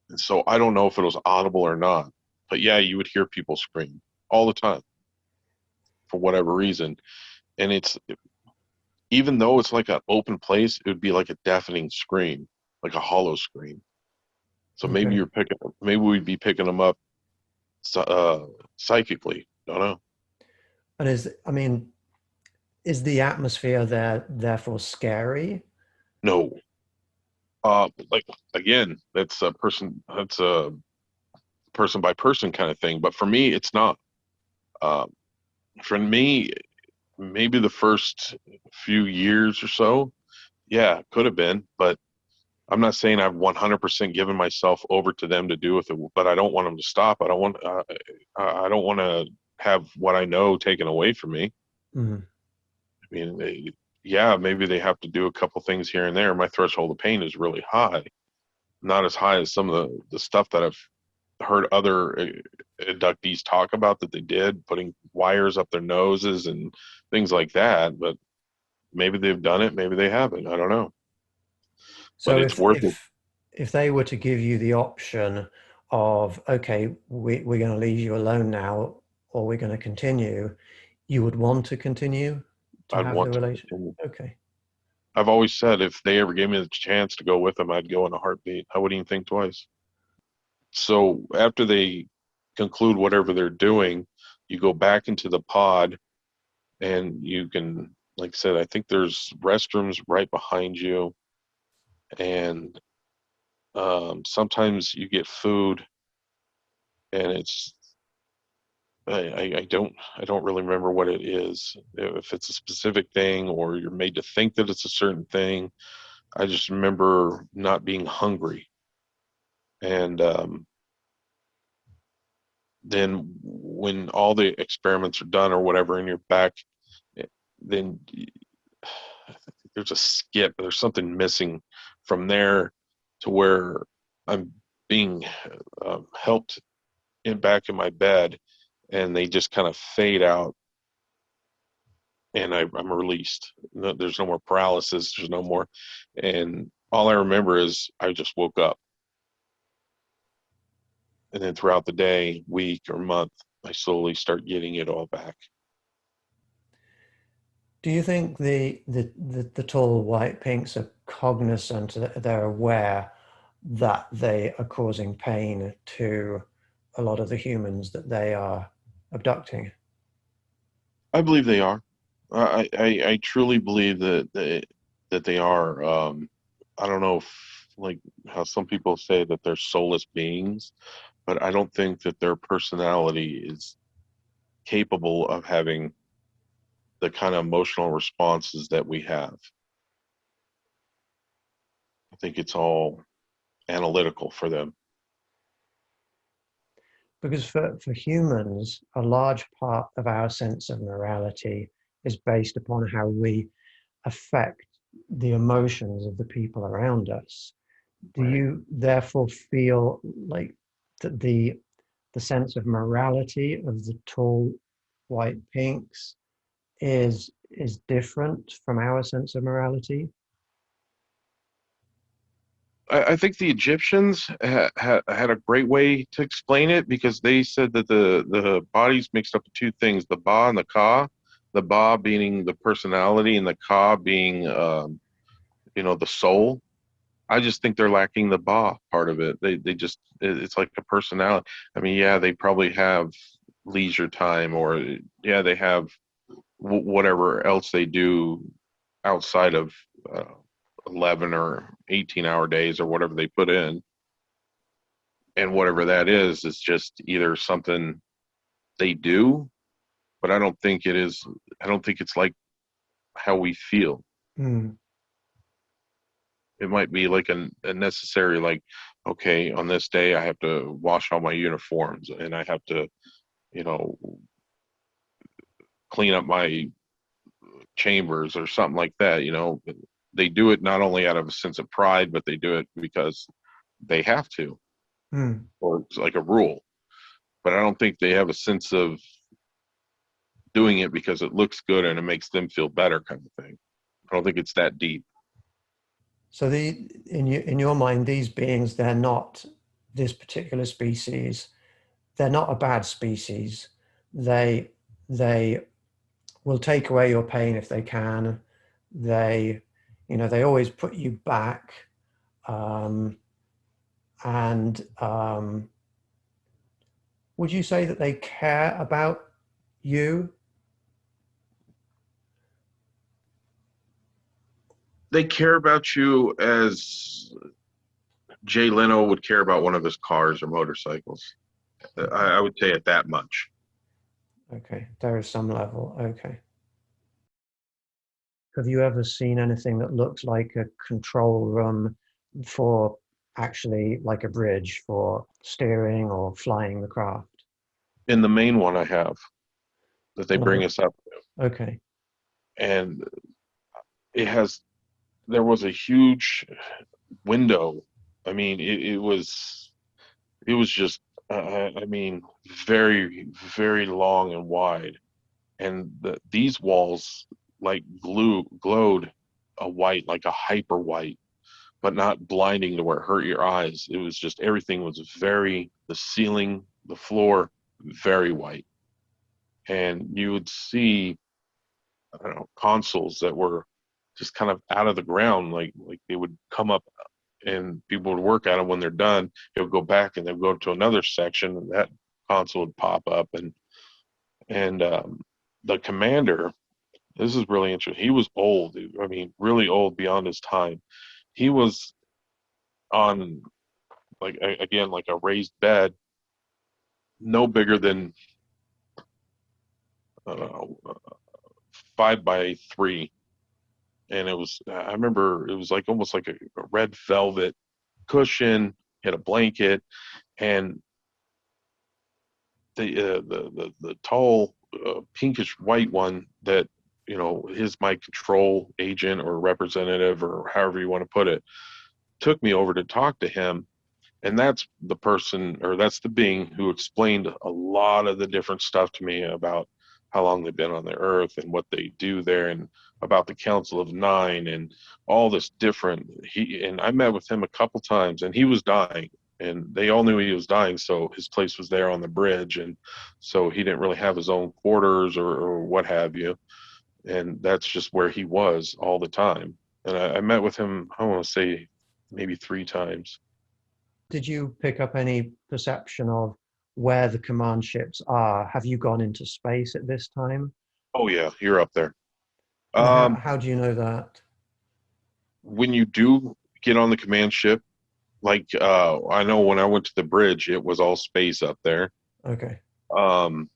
And so I don't know if it was audible or not. But yeah, you would hear people scream all the time for whatever reason. And it's, even though it's like an open place, it would be like a deafening scream, like a hollow scream. So Okay. maybe we'd be picking them up uh, psychically. Don't know. And I mean, is the atmosphere there therefore scary? No. Like again, that's a person by person kind of thing. But for me, it's not. Um, for me, maybe the first few years or so, yeah, could have been, but I'm not saying I've 100% given myself over to them to do with it, but I don't want them to stop. I don't want to have what I know taken away from me. Mm. I mean, yeah, maybe they have to do a couple things here and there. My threshold of pain is really high, not as high as some of the stuff that I've heard other abductees talk about that they did, putting wires up their noses and things like that. But maybe they've done it, maybe they haven't. I don't know. But So it's worth it. if they were to give you the option of, okay, we're going to leave you alone now, or we're going to continue, you would want to continue to I'd have the want to relation. continue. Okay. I've always said if they ever gave me the chance to go with them, I'd go in a heartbeat. I wouldn't even think twice. So after they conclude whatever they're doing, you go back into the pod and you can, like I said, I think there's restrooms right behind you. And sometimes you get food and I don't really remember what it is. If it's a specific thing or you're made to think that it's a certain thing. I just remember not being hungry. And then when all the experiments are done or whatever and you're back, eh, then there's a skip. There's something missing from there to where I'm being helped back in my bed, and they just kind of fade out, and I'm released. No, there's no more paralysis. There's no more, and all I remember is I just woke up, and then throughout the day, week or month, I slowly start getting it all back. Do you think the tall white pinks are cognizant, that they're aware that they are causing pain to a lot of the humans that they are abducting? I believe they are. I truly believe that they are. I don't know if, like how some people say that they're soulless beings, but I don't think that their personality is capable of having the kind of emotional responses that we have. I think it's all analytical for them. Because for humans, a large part of our sense of morality is based upon how we affect the emotions of the people around us. Do Right. you therefore feel like that the sense of morality of the tall white pinks is different from our sense of morality? I think the Egyptians had a great way to explain it because they said that the body's mixed up of two things, the ba and the ka. The ba being the personality and the ka being, the soul. I just think they're lacking the ba part of it. They just it's like a personality. I mean, yeah, they probably have leisure time or yeah, they have whatever else they do outside of uh, 11 or 18-hour days or whatever they put in. And whatever that is just either something they do, but I don't think it's like how we feel. Mm. It might be like a necessary, like, okay, on this day I have to wash all my uniforms and I have to, you know, clean up my chambers or something like that. They do it not only out of a sense of pride, but they do it because they have to, Mm. or it's like a rule. But I don't think they have a sense of doing it because it looks good and it makes them feel better kind of thing. I don't think it's that deep. So in your mind, these beings, they're not this particular species. They're not a bad species. They they will take away your pain if they can. They, they always put you back. Um, and would you say that they care about you? They care about you as Jay Leno would care about one of his cars or motorcycles. I would say it that much. Okay, there is some level. Okay. Have you ever seen anything that looks like a control room for actually like a bridge for steering or flying the craft? In the main one I have that they bring No. us up, Okay. and it has there was a huge window. I mean, it was just I mean, very very long and wide, and these walls like glowed a white, like a hyper white, but not blinding to where it hurt your eyes. It was just everything was the ceiling, the floor, very white, and you would see, I don't know, consoles that were just kind of out of the ground, like they would come up and people would work at them. When they're done, it would go back and they'd go to another section, and that console would pop up. And the commander, this is really interesting. He was old. I mean, really old beyond his time. He was on, like, again, like a raised bed, no bigger than, I don't know, 5 by 3, and it was. I remember it was like almost like a red velvet cushion, had a blanket, and the tall pinkish white one that, is my control agent or representative or however you want to put it, took me over to talk to him. And that's the person, or that's the being who explained a lot of the different stuff to me about how long they've been on the earth and what they do there, and about the Council of Nine and all this different. And I met with him a couple times, and he was dying, and they all knew he was dying, so his place was there on the bridge, and so he didn't really have his own quarters or what have you, and that's just where he was all the time. And I met with him, I want to say, maybe 3 times. Did you pick up any perception of where the command ships are? Have you gone into space at this time? Oh yeah, you're up there. And how, Um, how do you know that? when you do get on the command ship, like, I know when I went to the bridge, it was all space up there. Okay.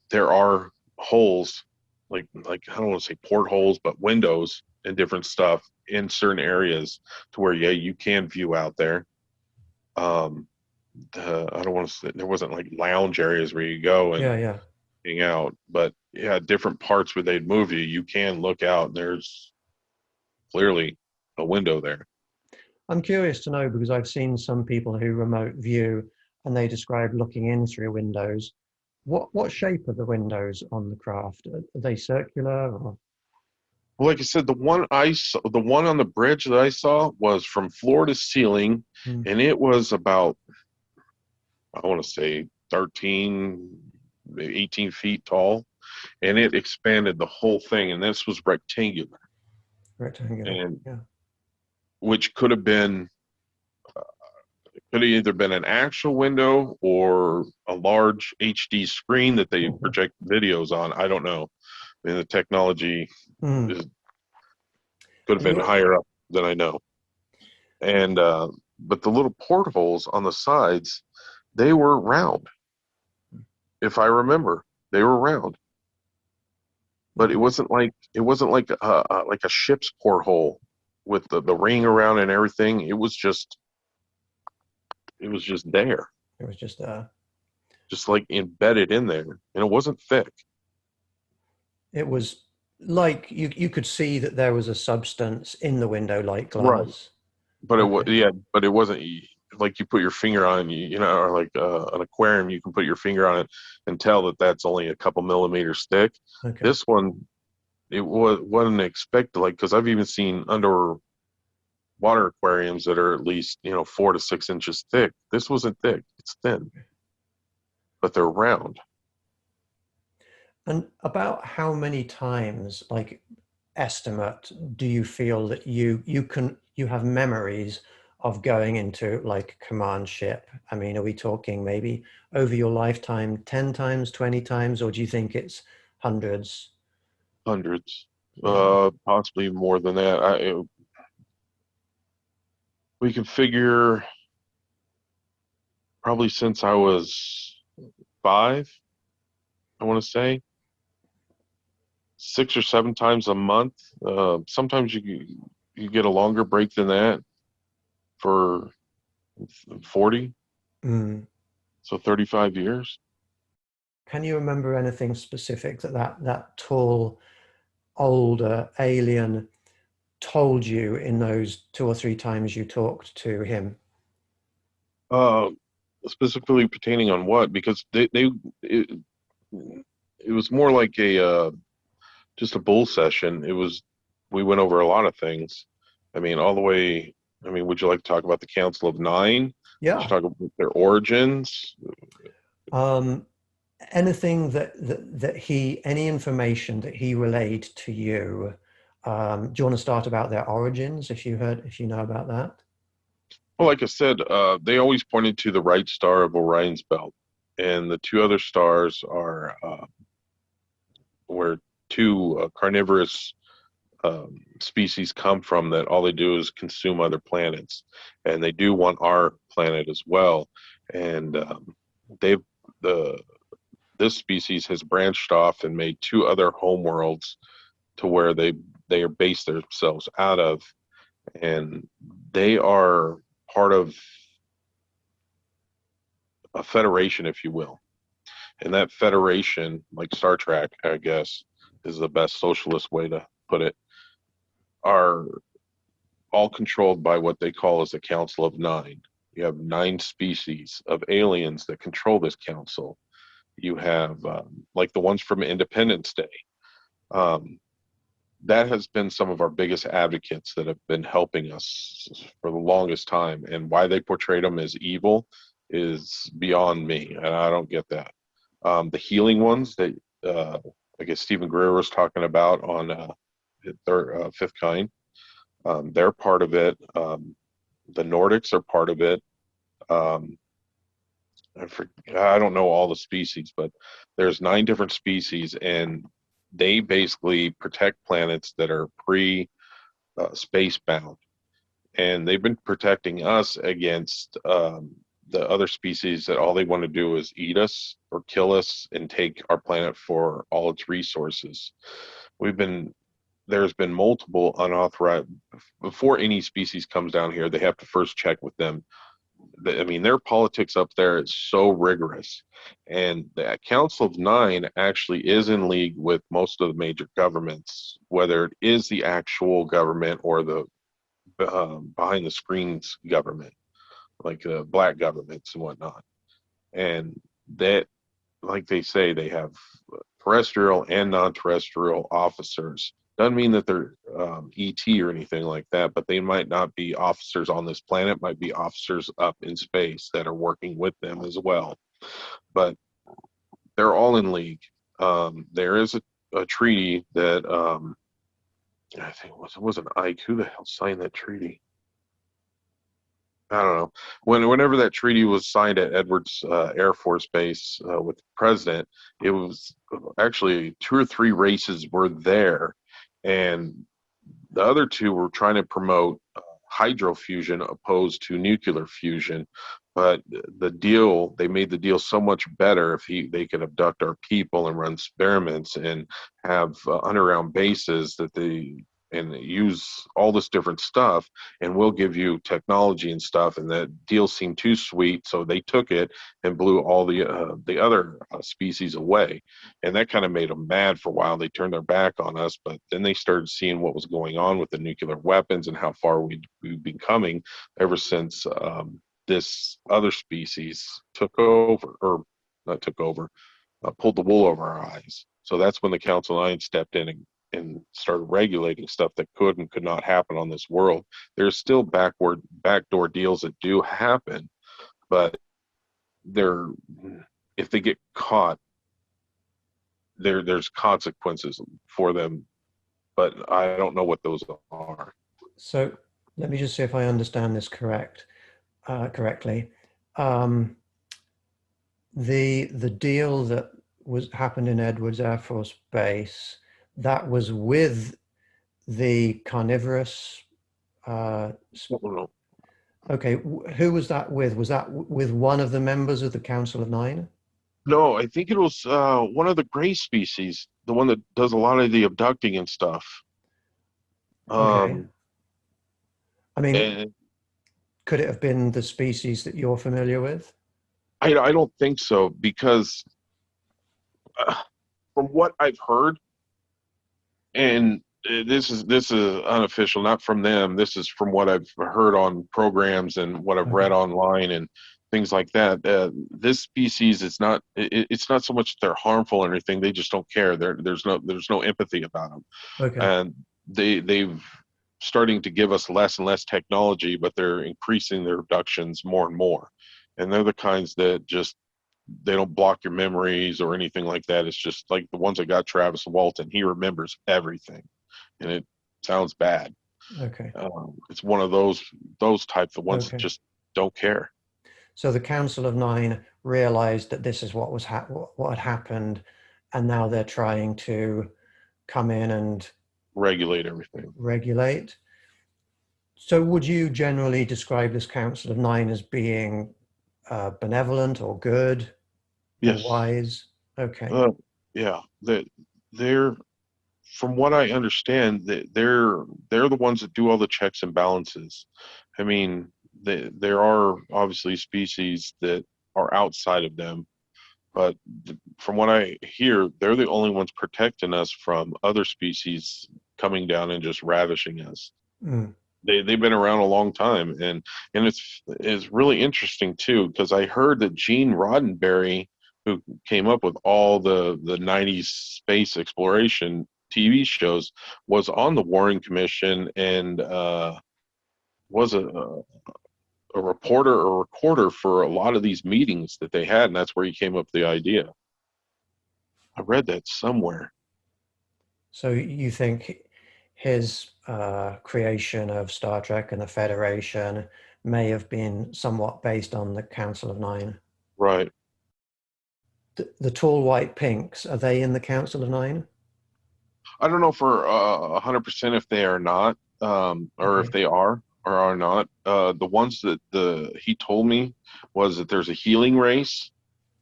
There are holes, like I don't want to say portholes, but windows and different stuff in certain areas to where, yeah, you can view out there. Um, I don't want to say there wasn't like lounge areas where you go Yeah, and yeah. hang out, but yeah, different parts where they'd move you, you can look out, and there's clearly a window there. I'm curious to know because I've seen some people who remote view and they describe looking in through windows. What shape are the windows on the craft? Are they circular or? Well, like I said, the one on the bridge that I saw was from floor to ceiling, Hmm. and it was about, I want to say, 13, maybe 18 feet tall, and it expanded the whole thing. And this was rectangular, Rectangular? and Yeah. which could have either been an actual window or a large HD screen that they Mhm. project videos on. I don't know. I mean, the technology Hmm. is, could have And been you, higher up than I know. And but the little portholes on the sides, they were round. If I remember, they were round. But okay. it wasn't like a ship's porthole with the ring around and everything. It was just there, It was just just like embedded in there, and it wasn't thick. it was like you could see that there was a substance in the window like Right. glass. But Okay. but it wasn't like you put your finger on, or like an aquarium, you can put your finger on it and tell that that's only a couple millimeters thick. Okay. This one, wasn't expected, like, because I've even seen underwater aquariums that are at least, 4 to 6 inches thick. This wasn't thick; it's thin, but they're round. And about how many times, like estimate, do you feel that you have memories of going into like a command ship? I mean, are we talking maybe over your lifetime 10 times, 20 times, or do you think it's hundreds? Hundreds, Yeah. possibly more than that. We can figure probably since I was 5, I want to say. 6 or 7 times a month. Sometimes you get a longer break than that for 40, Mm. so 35 years. Can you remember anything specific that tall, older alien told you in those 2 or 3 times you talked to him? Uh, Specifically pertaining on what? Because it, it was more like a just a bull session. We went over a lot of things. I mean, all the way. I mean, would you like to talk about the Council of Nine? Would you Yeah. talk about their origins? Um, Anything that he, any information that he relayed to you. Do you want to start about their origins, if you know about that? Well, like I said, they always pointed to the right star of Orion's belt, and the two other stars are where two carnivorous species come from. That all they do is consume other planets, and they do want our planet as well. And they've the this species has branched off and made two other homeworlds to where they are based themselves out of, and they are part of a federation, if you will. And that federation, like Star Trek, I guess, is the best socialist way to put it, are all controlled by what they call as the Council of Nine. You have 9 species of aliens that control this council. You have, like the ones from Independence Day. Um, that has been some of our biggest advocates that have been helping us for the longest time. And why they portrayed them as evil is beyond me, and I don't get that. The healing ones that I guess Stephen Greer was talking about on Fifth Kind, they're part of it. The Nordics are part of it. Um, I don't know all the species, but there's 9 different species, and they basically protect planets that are space bound, and they've been protecting us against the other species that all they want to do is eat us or kill us and take our planet for all its resources. We've been There's been multiple unauthorized. Before any species comes down here, they have to first check with them. I mean, their politics up there is so rigorous, and the Council of Nine actually is in league with most of the major governments, whether it is the actual government or the behind the screens government, like black governments and whatnot. And that, like they say, they have terrestrial and non-terrestrial officers. Doesn't mean that they're ET or anything like that, but they might not be officers on this planet, might be officers up in space that are working with them as well. But they're all in league. There is a treaty that I think it wasn't Ike. Who the hell signed that treaty? I don't know. Whenever that treaty was signed at Edwards Air Force Base with the president, it was actually 2 or 3 races were there, and the other two were trying to promote hydrofusion opposed to nuclear fusion. But they made the deal so much better if they could abduct our people and run experiments and have underground bases and use all this different stuff, and we'll give you technology and stuff. And that deal seemed too sweet, so they took it and blew all the other species away, and that kind of made them mad for a while. They turned their back on us, but then they started seeing what was going on with the nuclear weapons and how far we've been coming ever since this other species took over, or not took over, pulled the wool over our eyes. So that's when the Council of Nine stepped in and started regulating stuff that could and could not happen on this world. There's still backdoor deals that do happen, but they're if they get caught, there's consequences for them. But I don't know what those are. So let me just see if I understand this correctly. Um, the deal that was happened in Edwards Air Force Base, that was with the carnivorous. Okay, who was that with? Was that with one of the members of the Council of Nine? No, I think it was one of the gray species the one that does a lot of the abducting and stuff. Okay. Um, I mean, and could it have been the species that you're familiar with? I don't think so because uh, from what I've heard, and this is unofficial, not from them. This is from what I've heard on programs and what I've read Okay. online and things like that. This species is not. It's not so much that they're harmful or anything. They just don't care. There's no empathy about them, Okay. and they've starting to give us less and less technology, but they're increasing their abductions more and more. And they're the kinds that just they don't block your memories or anything like that. It's just like the ones that got Travis Walton. He remembers everything, and it sounds bad. Okay. It's one of those types of ones that Okay. just don't care, So the Council of Nine realized that this is what was what had happened, and now they're trying to come in and regulate everything. regulate. So would you generally describe this Council of Nine as being benevolent or good or Yes, wise? Okay. uh, yeah. That they're from what I understand, they're the ones that do all the checks and balances. I mean, there are obviously species that are outside of them, but from what I hear, they're the only ones protecting us from other species coming down and just ravishing us. Mm. They've been around a long time, and it's really interesting too because I heard that Gene Roddenberry, who came up with all the '90s space exploration TV shows, was on the Warren Commission and was a reporter or recorder for a lot of these meetings that they had, and that's where he came up with the idea. I read that somewhere. So you think his creation of Star Trek and the Federation may have been somewhat based on the Council of Nine? Right. The tall white pinks, are they in the Council of Nine? I don't know for 100% if they are not, or if Okay. they are or are not. The ones that the he told me was that there's a healing race.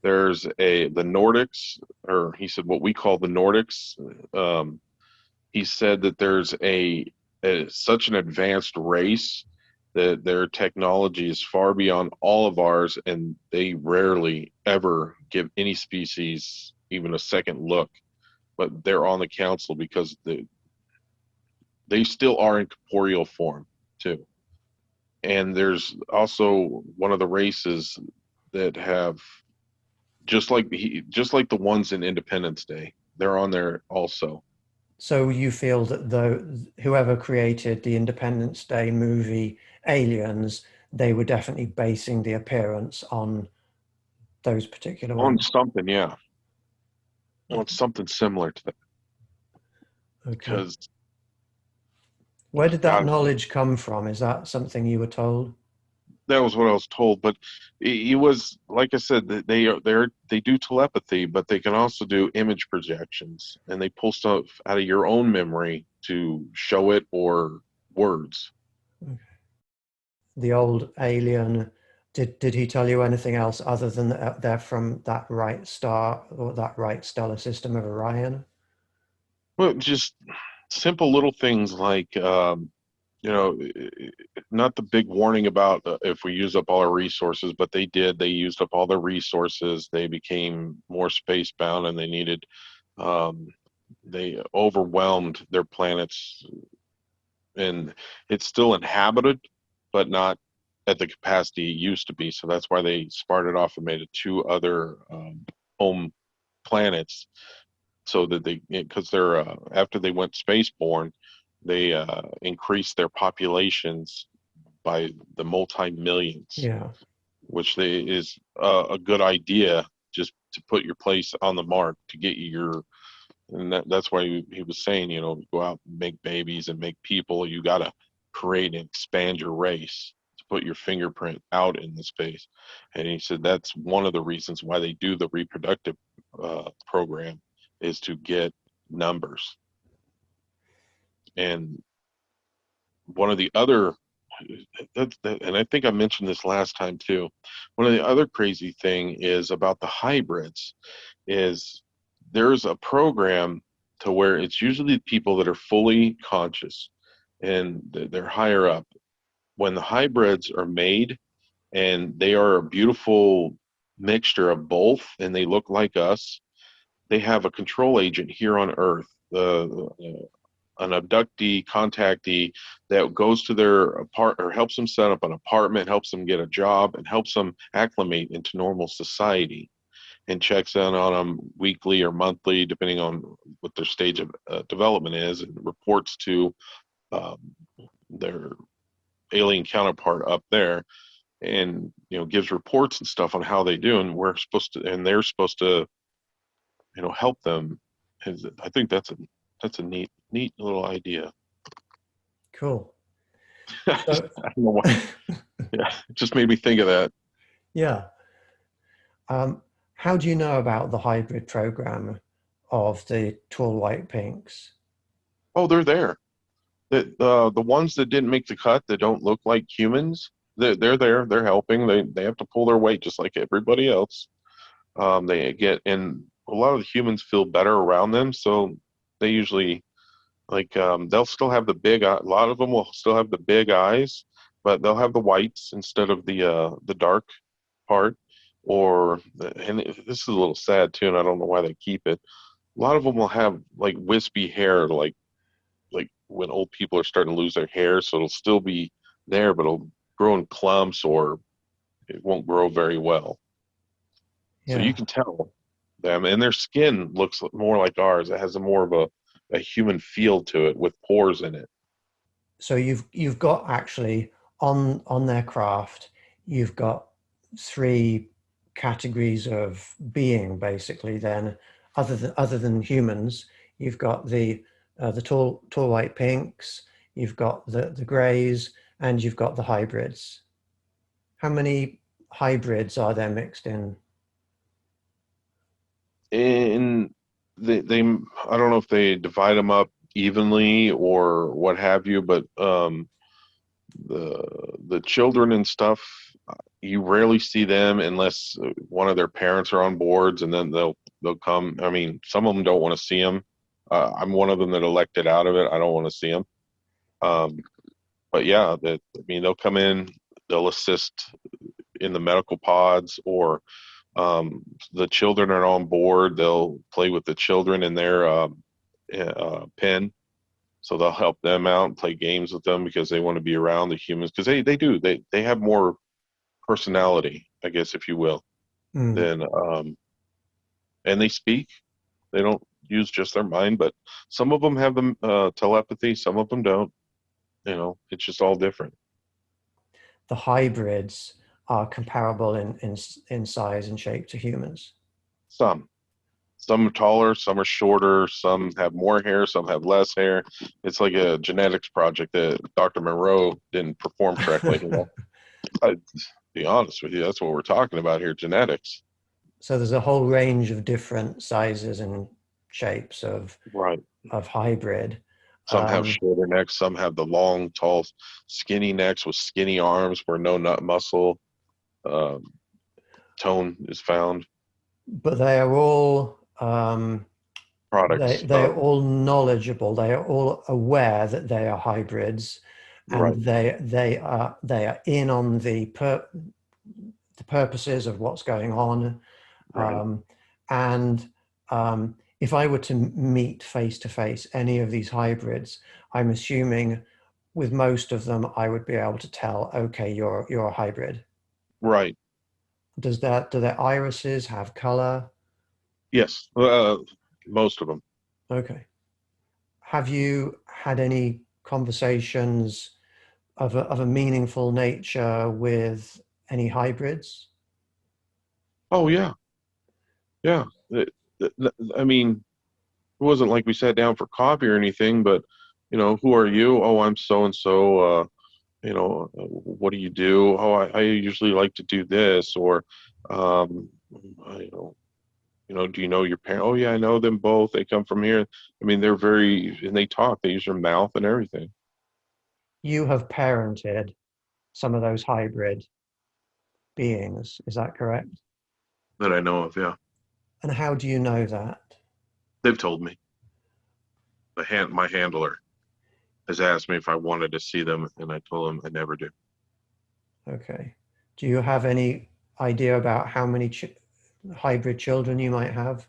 There's the Nordics, or he said what we call the Nordics. He said that there's a such an advanced race that their technology is far beyond all of ours, and they rarely ever give any species even a second look, but they're on the council because they still are in corporeal form too. And there's also one of the races that have just like the ones in Independence Day. They're on there also. So you feel that though whoever created the Independence Day movie Aliens, they were definitely basing the appearance on those particular On ones. something, yeah. On something similar to that. Okay. Because Where did that God, knowledge come from? Is that something you were told? that was what I was told. But it was like I said, that they do telepathy, but they can also do image projections, and they pull stuff out of your own memory to show it or words. The old alien, did he tell you anything else other than that they're from that right star or that right stellar system of Orion? Well, just simple little things like you know, not the big warning about if we use up all our resources, but they did. They used up all their resources. They became more space bound, and they needed. Um, they overwhelmed their planets, and it's still inhabited, but not at the capacity it used to be. So that's why they sparred it off and made it two other home planets so that they because they're after they went spaceborne, they increased their populations by the multi millions, Yeah. which they is a good idea just to put your place on the mark to get you your. And that's why he was saying, go out and make babies and make people. You got to create and expand your race to put your fingerprint out in the space. And he said that's one of the reasons why they do the reproductive program is to get numbers. And one of the other, and I think I mentioned this last time too. One of the other crazy thing is about the hybrids is there's a program to where it's usually people that are fully conscious and they're higher up. When the hybrids are made and they are a beautiful mixture of both and they look like us, they have a control agent here on Earth, an abductee, contactee that goes to their or helps them set up an apartment, helps them get a job, and helps them acclimate into normal society, and checks in on them weekly or monthly, depending on what their stage of development is, and reports to um, their alien counterpart up there, and gives reports and stuff on how they do, and they're supposed to help them. And I think that's a neat little idea. Cool. I So, don't know why. Yeah, it just made me think of that. yeah. How do you know about the hybrid program of the tall white pinks? Oh, they're there. The ones that didn't make the cut, that don't look like humans, they're there. They're helping. They have to pull their weight just like everybody else. They get and a lot of the humans feel better around them, so they usually they'll still have the big eye. A lot of them will still have the big eyes, but they'll have the whites instead of the dark part. And this is a little sad too, and I don't know why they keep it. A lot of them will have like wispy hair, like when old people are starting to lose their hair, so it'll still be there, but it'll grow in clumps or it won't grow very well. So you Yeah. can tell them, and their skin looks more like ours. It has a more of a human feel to it with pores in it. So you've got actually on their craft, you've got three categories of being basically. Then, other than humans, you've got the tall white pinks, you've got the greys, and you've got the hybrids. How many hybrids are there mixed in? And they I don't know if they divide them up evenly or what have you, but the children and stuff, you rarely see them unless one of their parents are on boards, and then they'll come. I mean, some of them don't want to see them. I'm one of them that elected out of it. I don't want to see them. Um, but yeah, that I mean, they'll come in, they'll assist in the medical pods, or the children are on board. They'll play with the children in their pen, so they'll help them out and play games with them because they want to be around the humans because they have more personality, I guess, if you will, Mm. than and they speak. They don't use just their mind, but some of them have them telepathy, some of them don't. It's just all different. The hybrids are comparable in size and shape to humans. Some. Some are taller, some are shorter, some have more hair, some have less hair. It's like a genetics project that Dr. Monroe didn't perform correctly. I be honest with you, that's what we're talking about here, genetics. So there's a whole range of different sizes and shapes Right. of hybrid. Some have Um, shorter necks, some have the long, tall, skinny necks with skinny arms where no nut muscle um, tone is found. but they are all Products they of are all knowledgeable. They are all aware that they are hybrids, right, and they are in on the purposes of what's going on. right, Um, and if I were to meet face to face any of these hybrids, I'm assuming with most of them, I would be able to tell, okay, you're a hybrid. right. Do their irises have color? Yes, most of them. Okay. Have you had any conversations of a meaningful nature with any hybrids? Oh yeah, yeah. I mean, it wasn't like we sat down for coffee or anything, but who are you? Oh, I'm so and so. What do you do? Oh, I usually like to do this, or um, you know, do you know your parent? Oh yeah, I know them both. They come from here. I mean, they're very, and they talk. They use their mouth and everything. You have parented some of those hybrid beings, is that correct? That I know of, yeah. And how do you know that? They've told me. my handler has asked me if I wanted to see them, and I told him I never do. Okay. Do you have any idea about how many hybrid children you might have?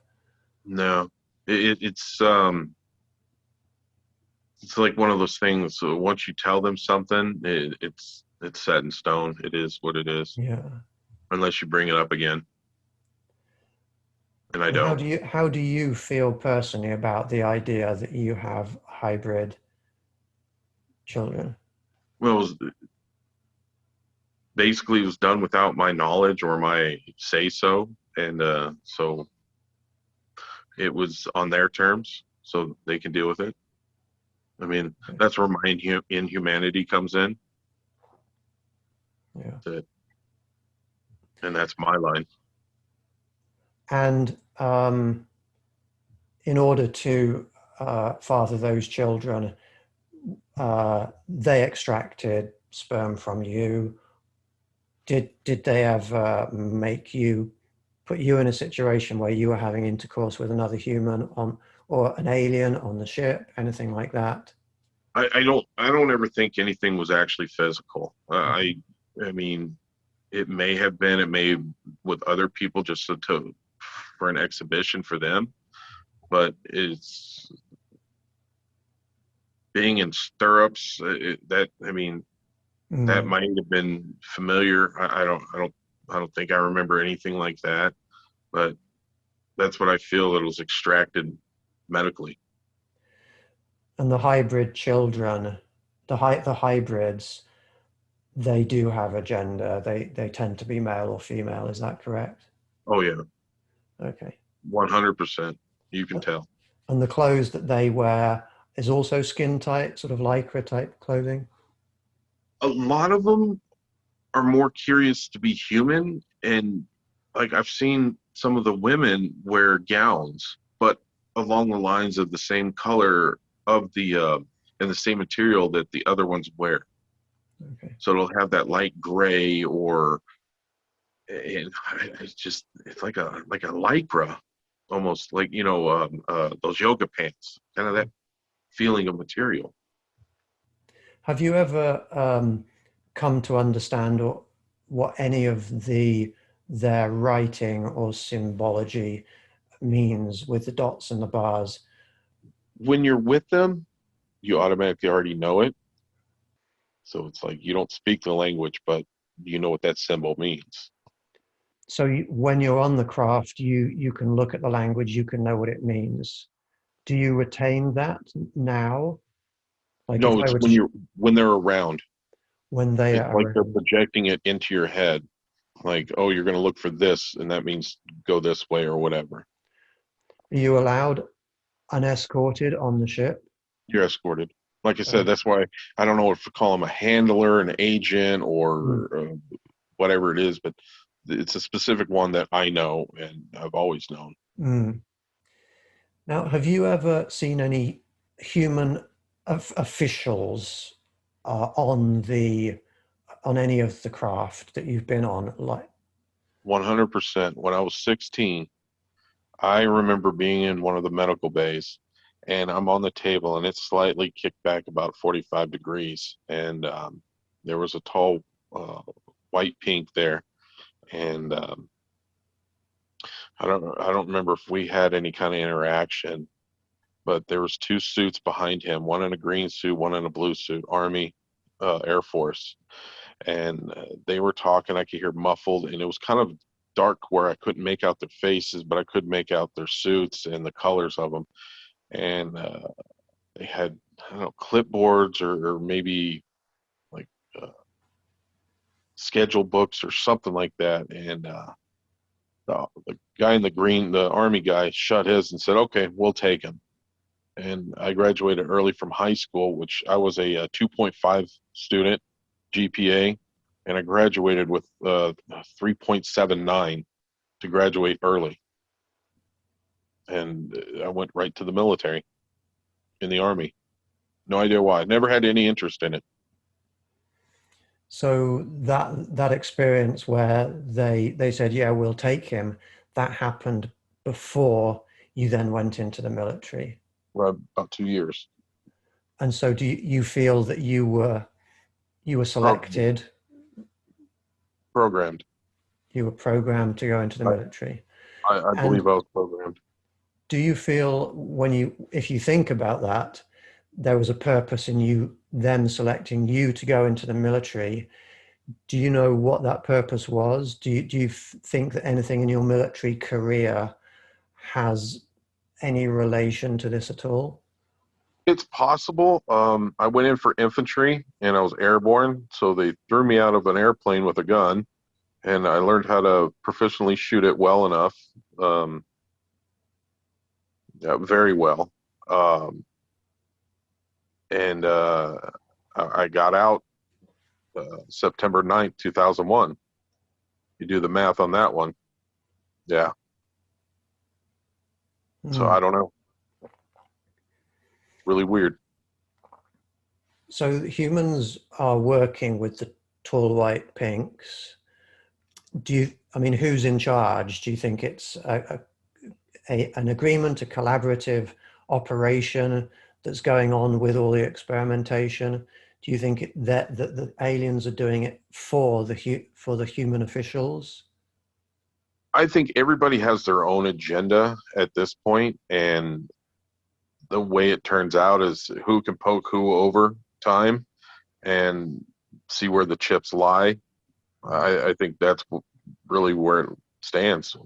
No, it's like one of those things. So once you tell them something, it's set in stone. It is what it is, Yeah. unless you bring it up again, and I And don't. how do you feel personally about the idea that you have hybrid children? Well, basically it was done without my knowledge or my say so, and so it was on their terms, so they can deal with it. I mean, Okay. that's where my inhumanity comes in, Yeah. that, and that's my line. And in order to father those children, they extracted sperm from you. Did they ever make you put you in a situation where you were having intercourse with another human on or an alien on the ship, anything like that? I don't ever think anything was actually physical. I mean, it may have been, it may with other people just for an exhibition for them, but it's being in stirrups. That I mean, that Mm. might have been familiar. I don't think I remember anything like that, but that's what I feel that was extracted medically. And the hybrid children, the hybrids, they do have a gender. They tend to be male or female. Is that correct? Oh yeah, Okay. 100%. You can tell. And the clothes that they wear is also skin tight, sort of lycra type clothing. A lot of them are more curious to be human, and like I've seen some of the women wear gowns, but along the lines of the same color of the and the same material that the other ones wear. Okay. So it'll have that light gray, or and it's like a lycra, almost like those yoga pants, kind of that feeling of material. Have you ever come to understand what any of their writing or symbology means with the dots and the bars? When you're with them, you automatically already know it. So it's like you don't speak the language, but you know what that symbol means. So when you're on the craft, you can look at the language, you can know what it means. Do you retain that now? Like if No, I it's were to when they're around. when they It's are like they're around, projecting it into your head. Like, oh, you're going to look for this, and that means go this way or whatever. are you allowed unescorted on the ship? You're escorted. Like I said, Okay. that's why I don't know if to call them a handler, an agent, Mm, or whatever it is, but it's a specific one that I know and I've always known. mm. Now, have you ever seen any human officials on any of the craft that you've been on? Like, 100%. When I was 16, I remember being in one of the medical bays, and I'm on the table, and it's slightly kicked back about 45 degrees, and there was a tall uh, white pink there, and I don't remember if we had any kind of interaction, but there was two suits behind him, one in a green suit, one in a blue suit, Army, Air Force, and they were talking. I could hear muffled, and it was kind of dark where I couldn't make out their faces, but I could make out their suits and the colors of them. And they had, I don't know, clipboards, or maybe like uh, schedule books or something like that. And the guy in the green, the Army guy, shut his and said, "Okay, we'll take him." And I graduated early from high school, which I was a 2.5 student GPA, and I graduated with 3.79 to graduate early. And I went right to the military in the Army. No idea why. Never had any interest in it. so that experience where they said, "Yeah, we'll take him," that happened before you then went into the military. about 2 years. And so do you feel that you were Program, selected, programmed. you were programmed to go into the I, military? I believe And I was programmed. do you feel if you think about that, there was a purpose in you them selecting you to go into the military? Do you know what that purpose was? Do you think that anything in your military career has any relation to this at all? It's possible. I went in for infantry and I was airborne, so they threw me out of an airplane with a gun, and I learned how to proficiently shoot it well enough, um, yeah, very well. Um, and I got out September 9th, 2001. You do the math on that one. Yeah. So Hmm. I don't know. Really weird. So humans are working with the tall white pinks. I mean, who's in charge? Do you think it's an agreement, a collaborative operation that's going on with all the experimentation? Do you think that the aliens are doing it for the human officials? I think everybody has their own agenda at this point, and the way it turns out is who can poke who over time and see where the chips lie. I think that's really where it stands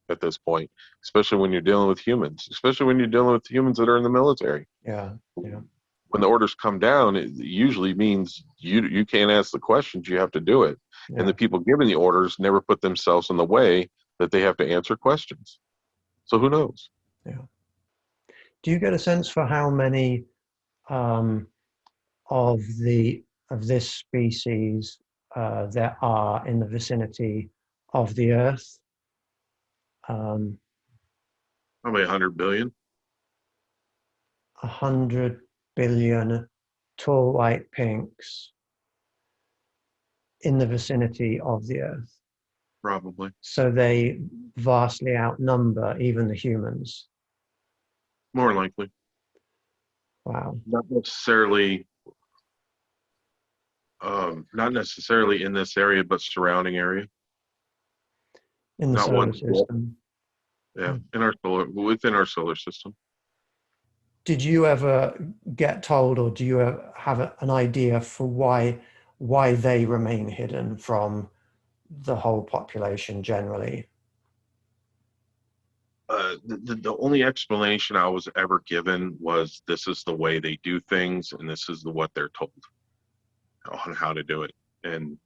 at this point, especially when you're dealing with humans, especially when you're dealing with humans that are in the military. Yeah, yeah, When the orders come down, it usually means you can't ask the questions, you have to do it. And yeah, the people giving the orders never put themselves in the way that they have to answer questions. So who knows? yeah. Do you get a sense for how many um, of the of this species there are in the vicinity of the Earth? Um, Probably 100 billion. 100 billion tall white pinks in the vicinity of the Earth. Probably. So they vastly outnumber even the humans. More likely. Wow. Not necessarily not necessarily in this area, but surrounding area. In the Not one solar to get. system. Yeah, in our solar within our solar system. Did you ever get told, or do you have an idea for why they remain hidden from the whole population generally? The only explanation I was ever given was this is the way they do things, and this is what they're told on how to do it, and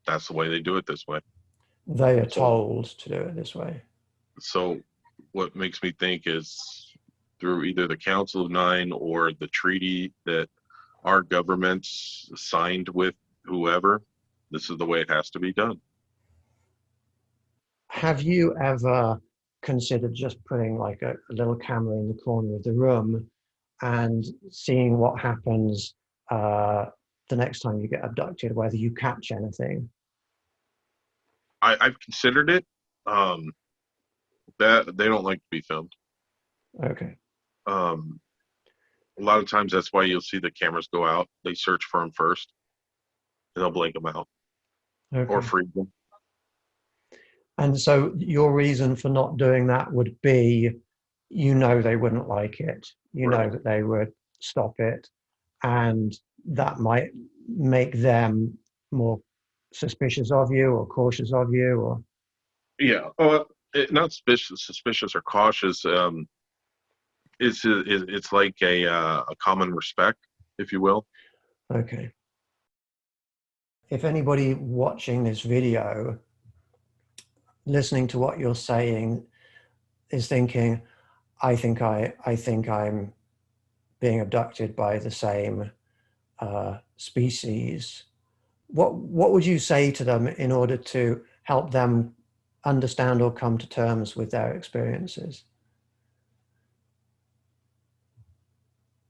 that's the way they do it this way. They are So, told to do it this way. so what makes me think is through either the Council of Nine or the treaty that our governments signed with whoever, this is the way it has to be done. Have you ever considered just putting like a little camera in the corner of the room and seeing what happens uh, the next time you get abducted, whether you catch anything? I've considered it. Um, that they don't like to be filmed. Okay. Um, a lot of times that's why you'll see the cameras go out. They search for them first, and they'll blink them out or Okay. freeze them. And so your reason for not doing that would be, they wouldn't like it. You Right. know that they would stop it, and that might make them more suspicious of you or cautious of you or Yeah. Not suspicious or cautious. It's like a common respect, if you will. okay. If anybody watching this video, listening to what you're saying, is thinking, I think I'm being abducted by the same species, what would you say to them in order to help them understand or come to terms with their experiences?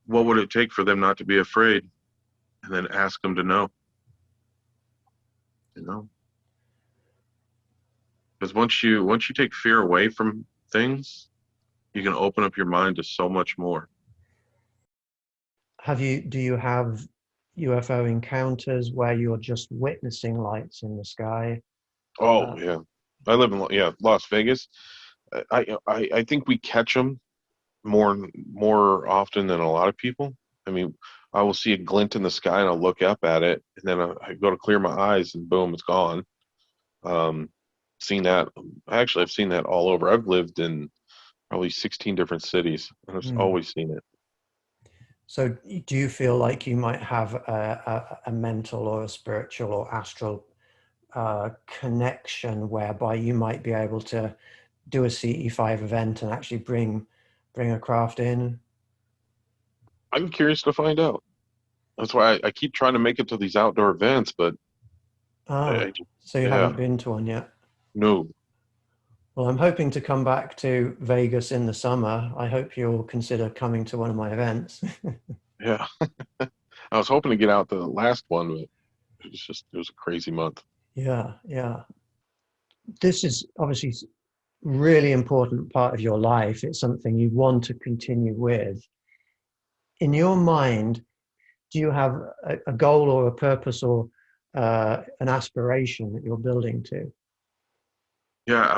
What would it take for them not to be afraid, and then ask them to know? You know, because once you take fear away from things, you can open up your mind to so much more. Do you have UFO encounters where you're just witnessing lights in the sky? Oh Uh, yeah, I live in Las Vegas. I think we catch them more often than a lot of people. I mean, I will see a glint in the sky and I'll look up at it, and then I go to clear my eyes, and boom, it's gone. Um, seen that. I've seen that all over. I've lived in probably 16 different cities, and I've hmm. always seen it. So, do you feel like you might have a mental or a spiritual or astral connection whereby you might be able to do a CE5 event and actually bring a craft in? I'm curious to find out. That's why I keep trying to make it to these outdoor events, but Ah, I so you yeah, haven't been to one yet? no, Well, I'm hoping to come back to Vegas in the summer. I hope you'll consider coming to one of my events. yeah. I was hoping to get out the last one, but it was a crazy month. Yeah, yeah. This is obviously really important part of your life. It's something you want to continue with. In your mind, do you have a goal or a purpose or an aspiration that you're building to? Yeah,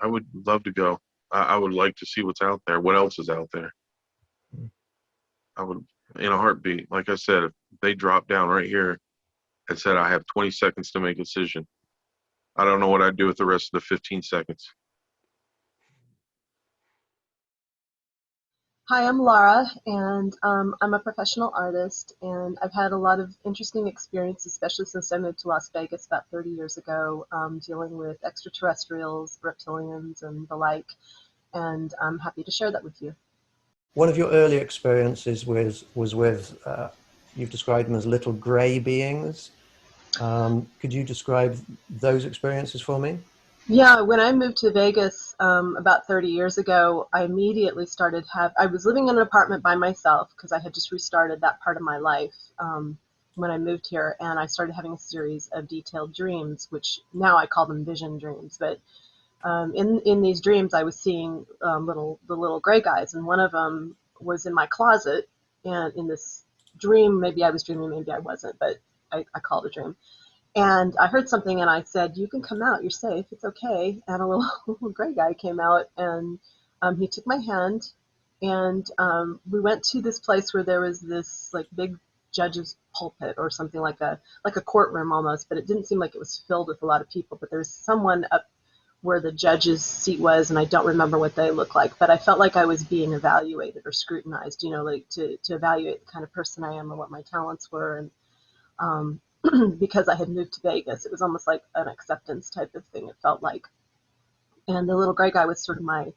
I would love to go. I would like to see what's out there. What else is out there? I would, in a heartbeat. Like I said, if they dropped down right here and said I have 20 seconds to make a decision, I don't know what I'd do with the rest of the 15 seconds. Hi, I'm Laura, and I'm a professional artist, and I've had a lot of interesting experience, especially since I moved to Las Vegas about 30 years ago, dealing with extraterrestrials, reptilians, and the like, and I'm happy to share that with you. One of your early experiences was with you've described them as little grey beings. Could you describe those experiences for me? Yeah, when I moved to Vegas about 30 years ago, I immediately I was living in an apartment by myself because I had just restarted that part of my life when I moved here, and I started having a series of detailed dreams, which now I call them vision dreams. But in these dreams, I was seeing the little gray guys, and one of them was in my closet, and in this dream, maybe I was dreaming, maybe I wasn't, but I call it a dream, and I heard something and I said, "You can come out, you're safe, it's okay." And a little, little gray guy came out and he took my hand and we went to this place where there was this like big judge's pulpit or something like a courtroom almost, but it didn't seem like it was filled with a lot of people. But there was someone up where the judge's seat was, and I don't remember what they looked like, but I felt like I was being evaluated or scrutinized, like to evaluate the kind of person I am and what my talents were. And um, because I had moved to Vegas. It was almost like an acceptance type of thing, it felt like. And the little gray guy was sort of my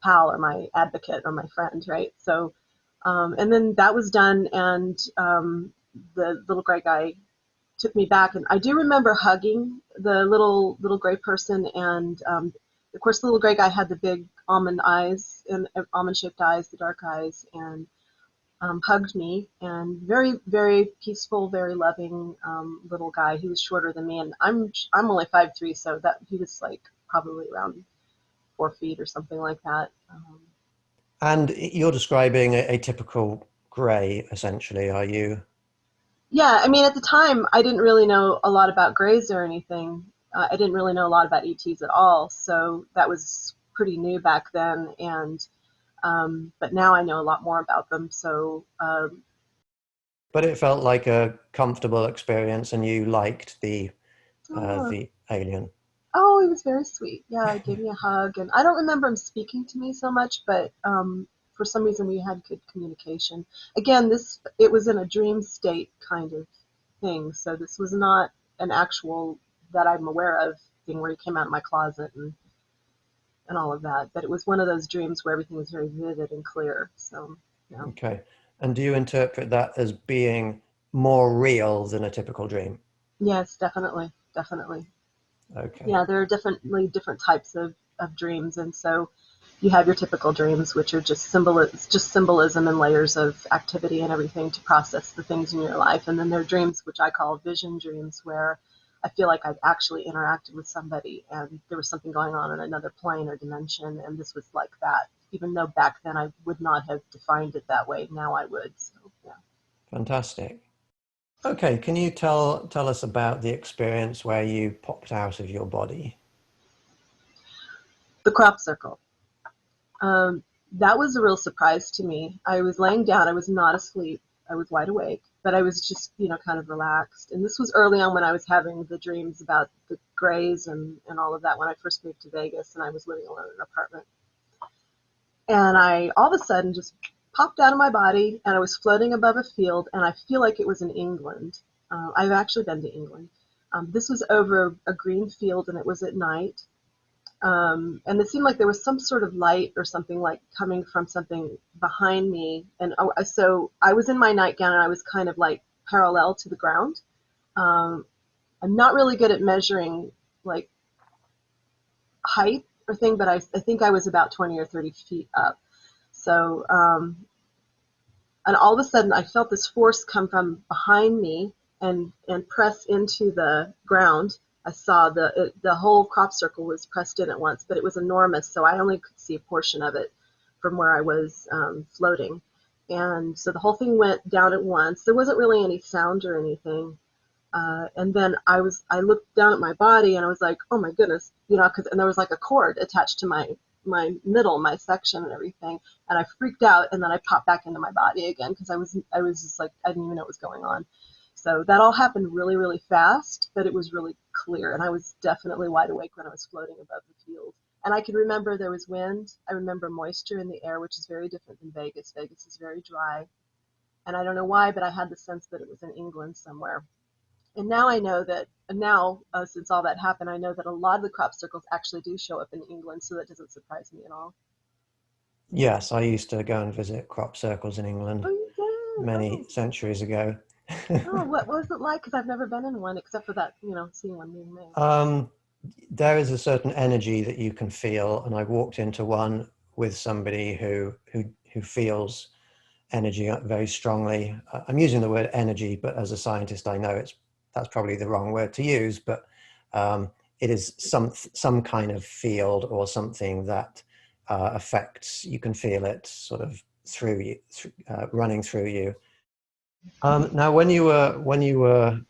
pal or my advocate or my friend, right? So, and then that was done, and the little gray guy took me back. And I do remember hugging the little gray person, and of course, the little gray guy had the big almond eyes and almond shaped eyes, the dark eyes, and hugged me, and very, very peaceful, very loving little guy. He was shorter than me, and I'm only 5'3", so that he was like probably around 4 feet or something like that. And you're describing a typical grey, essentially, are you? Yeah, I mean, at the time, I didn't really know a lot about grays or anything. I didn't really know a lot about ETs at all, so that was pretty new back then. And but now I know a lot more about them. So But it felt like a comfortable experience, and you liked oh, the alien. Oh, he was very sweet. Yeah, he gave me a hug, and I don't remember him speaking to me so much, but for some reason we had good communication. Again, it was in a dream state kind of thing, so this was not an actual that I'm aware of thing where he came out of my closet and all of that. But it was one of those dreams where everything was very vivid and clear. So yeah, Okay. And do you interpret that as being more real than a typical dream? yes, definitely, definitely. Okay. Yeah, there are definitely different types of dreams, and so you have your typical dreams, which are just symbolism and layers of activity and everything to process the things in your life. And then there are dreams, which I call vision dreams, where I feel like I've actually interacted with somebody and there was something going on in another plane or dimension, and this was like that. Even though back then I would not have defined it that way, now I would. So yeah. Fantastic. Okay, can you tell us about the experience where you popped out of your body? The crop circle. That was a real surprise to me. I was laying down. I was not asleep. I was wide awake, but I was just, kind of relaxed. And this was early on when I was having the dreams about the grays and all of that when I first moved to Vegas and I was living alone in an apartment. And I all of a sudden just popped out of my body and I was floating above a field and I feel like it was in England. I've actually been to England. This was over a green field and it was at night. And it seemed like there was some sort of light or something like coming from something behind me. And so I was in my nightgown and I was kind of like parallel to the ground. Um, I'm not really good at measuring like height or thing, but I think I was about 20 or 30 feet up. So, and all of a sudden I felt this force come from behind me and press into the ground. I saw the whole crop circle was pressed in at once, but it was enormous, so I only could see a portion of it from where I was floating. And so the whole thing went down at once. There wasn't really any sound or anything. And then I looked down at my body and I was like, oh my goodness, and there was like a cord attached to my middle, my section and everything. And I freaked out and then I popped back into my body again because I was just like, I didn't even know what was going on. So that all happened really, really fast, but it was really clear. And I was definitely wide awake when I was floating above the field. And I could remember there was wind. I remember moisture in the air, which is very different than Vegas. Vegas is very dry. And I don't know why, but I had the sense that it was in England somewhere. And now I know that, since all that happened, I know that a lot of the crop circles actually do show up in England, so that doesn't surprise me at all. Yes, I used to go and visit crop circles in England Oh, you did? many Oh, centuries ago. oh, what was it like? Because I've never been in one except for that, seeing one being made. Um, there is a certain energy that you can feel, and I walked into one with somebody who feels energy very strongly. I'm using the word energy, but as a scientist, I know that's probably the wrong word to use. But it is some kind of field or something that affects. You can feel it sort of through you, running through you. Now, when you were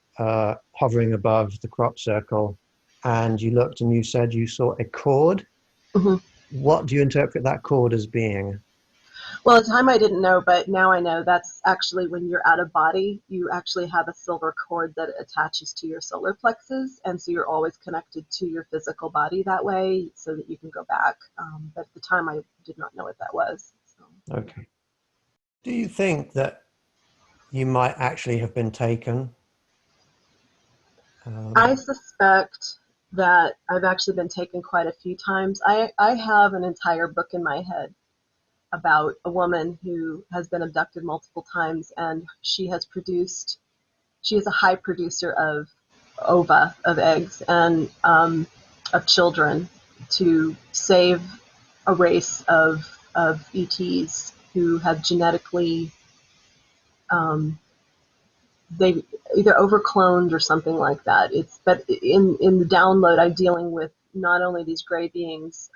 hovering above the crop circle, and you looked and you said you saw a cord. Hmm. What do you interpret that cord as being? Well, at the time I didn't know, but now I know that's actually when you're out of body, you actually have a silver cord that attaches to your solar plexus. And so you're always connected to your physical body that way so that you can go back. But at the time I did not know what that was. So. Okay. Do you think that you might actually have been taken? I Um, suspect that I've actually been taken quite a few times. I have an entire book in my head about a woman who has been abducted multiple times and she is a high producer of ova, of eggs, and of children to save a race of ETs who have genetically, um, they either overcloned or something like that. But in the download, I'm dealing with not only these gray beings,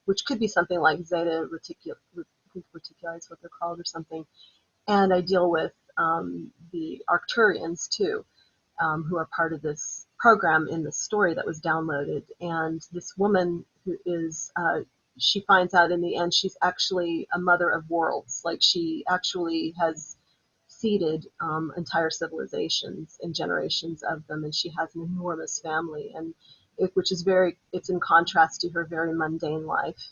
which could be something like Zeta reticuli is what they're called or something, and I deal with the Arcturians too, who are part of this program in the story that was downloaded. And this woman who is, she finds out in the end she's actually a mother of worlds. Like she actually has seeded entire civilizations and generations of them, and she has an enormous family, and which is it's in contrast to her very mundane life.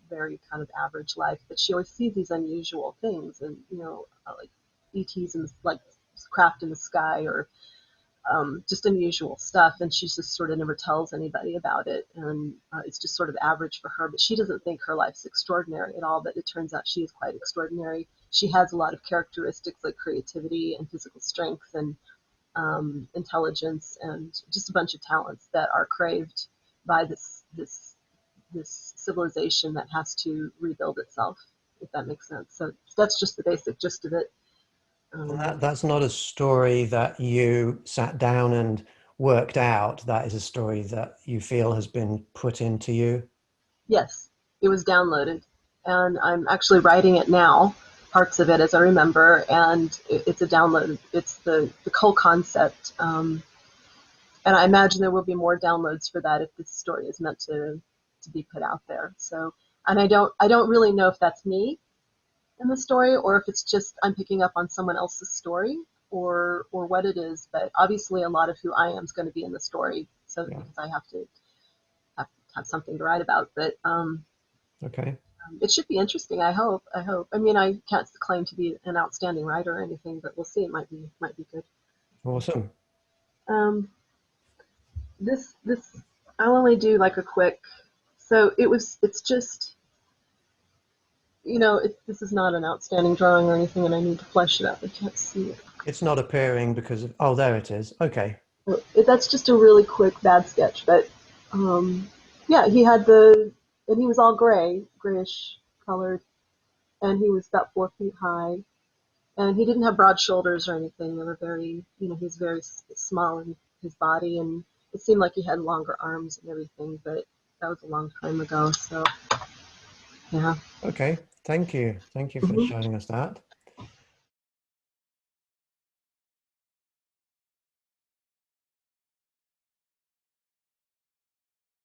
Very kind of average life, but she always sees these unusual things, and like ETs and like craft in the sky, or just unusual stuff, and she just sort of never tells anybody about it, and it's just sort of average for her, but she doesn't think her life's extraordinary at all, but it turns out she is quite extraordinary. She has a lot of characteristics like creativity and physical strength and intelligence and just a bunch of talents that are craved by this civilization that has to rebuild itself, if that makes sense. So that's just the basic gist of it. and Um, that's not a story that you sat down and worked out. That is a story that you feel has been put into you. yes, it was downloaded, and I'm actually writing it now, parts of it as I remember, and it's a download. It's the whole concept, and I imagine there will be more downloads for that if this story is meant to be put out there. So, and I don't really know if that's me in the story, or if it's just I'm picking up on someone else's story, or what it is. But obviously, a lot of who I am is going to be in the story, so Yeah. because I have something to write about. But Okay. it should be interesting. I hope. I mean, I can't claim to be an outstanding writer or anything, but we'll see. It might be good. Awesome. Um, this I'll only do like a quick. So it's just, this is not an outstanding drawing or anything, and I need to flesh it out. I can't see it. It's not appearing because of, oh, there it is. Okay. That's just a really quick bad sketch, but yeah, and he was all grayish colored, and he was about 4 feet high, and he didn't have broad shoulders or anything. They were very, he's very small in his body, and it seemed like he had longer arms and everything, but that was a long time ago, so yeah. Okay. Thank you. Thank you for Mhm. showing us that.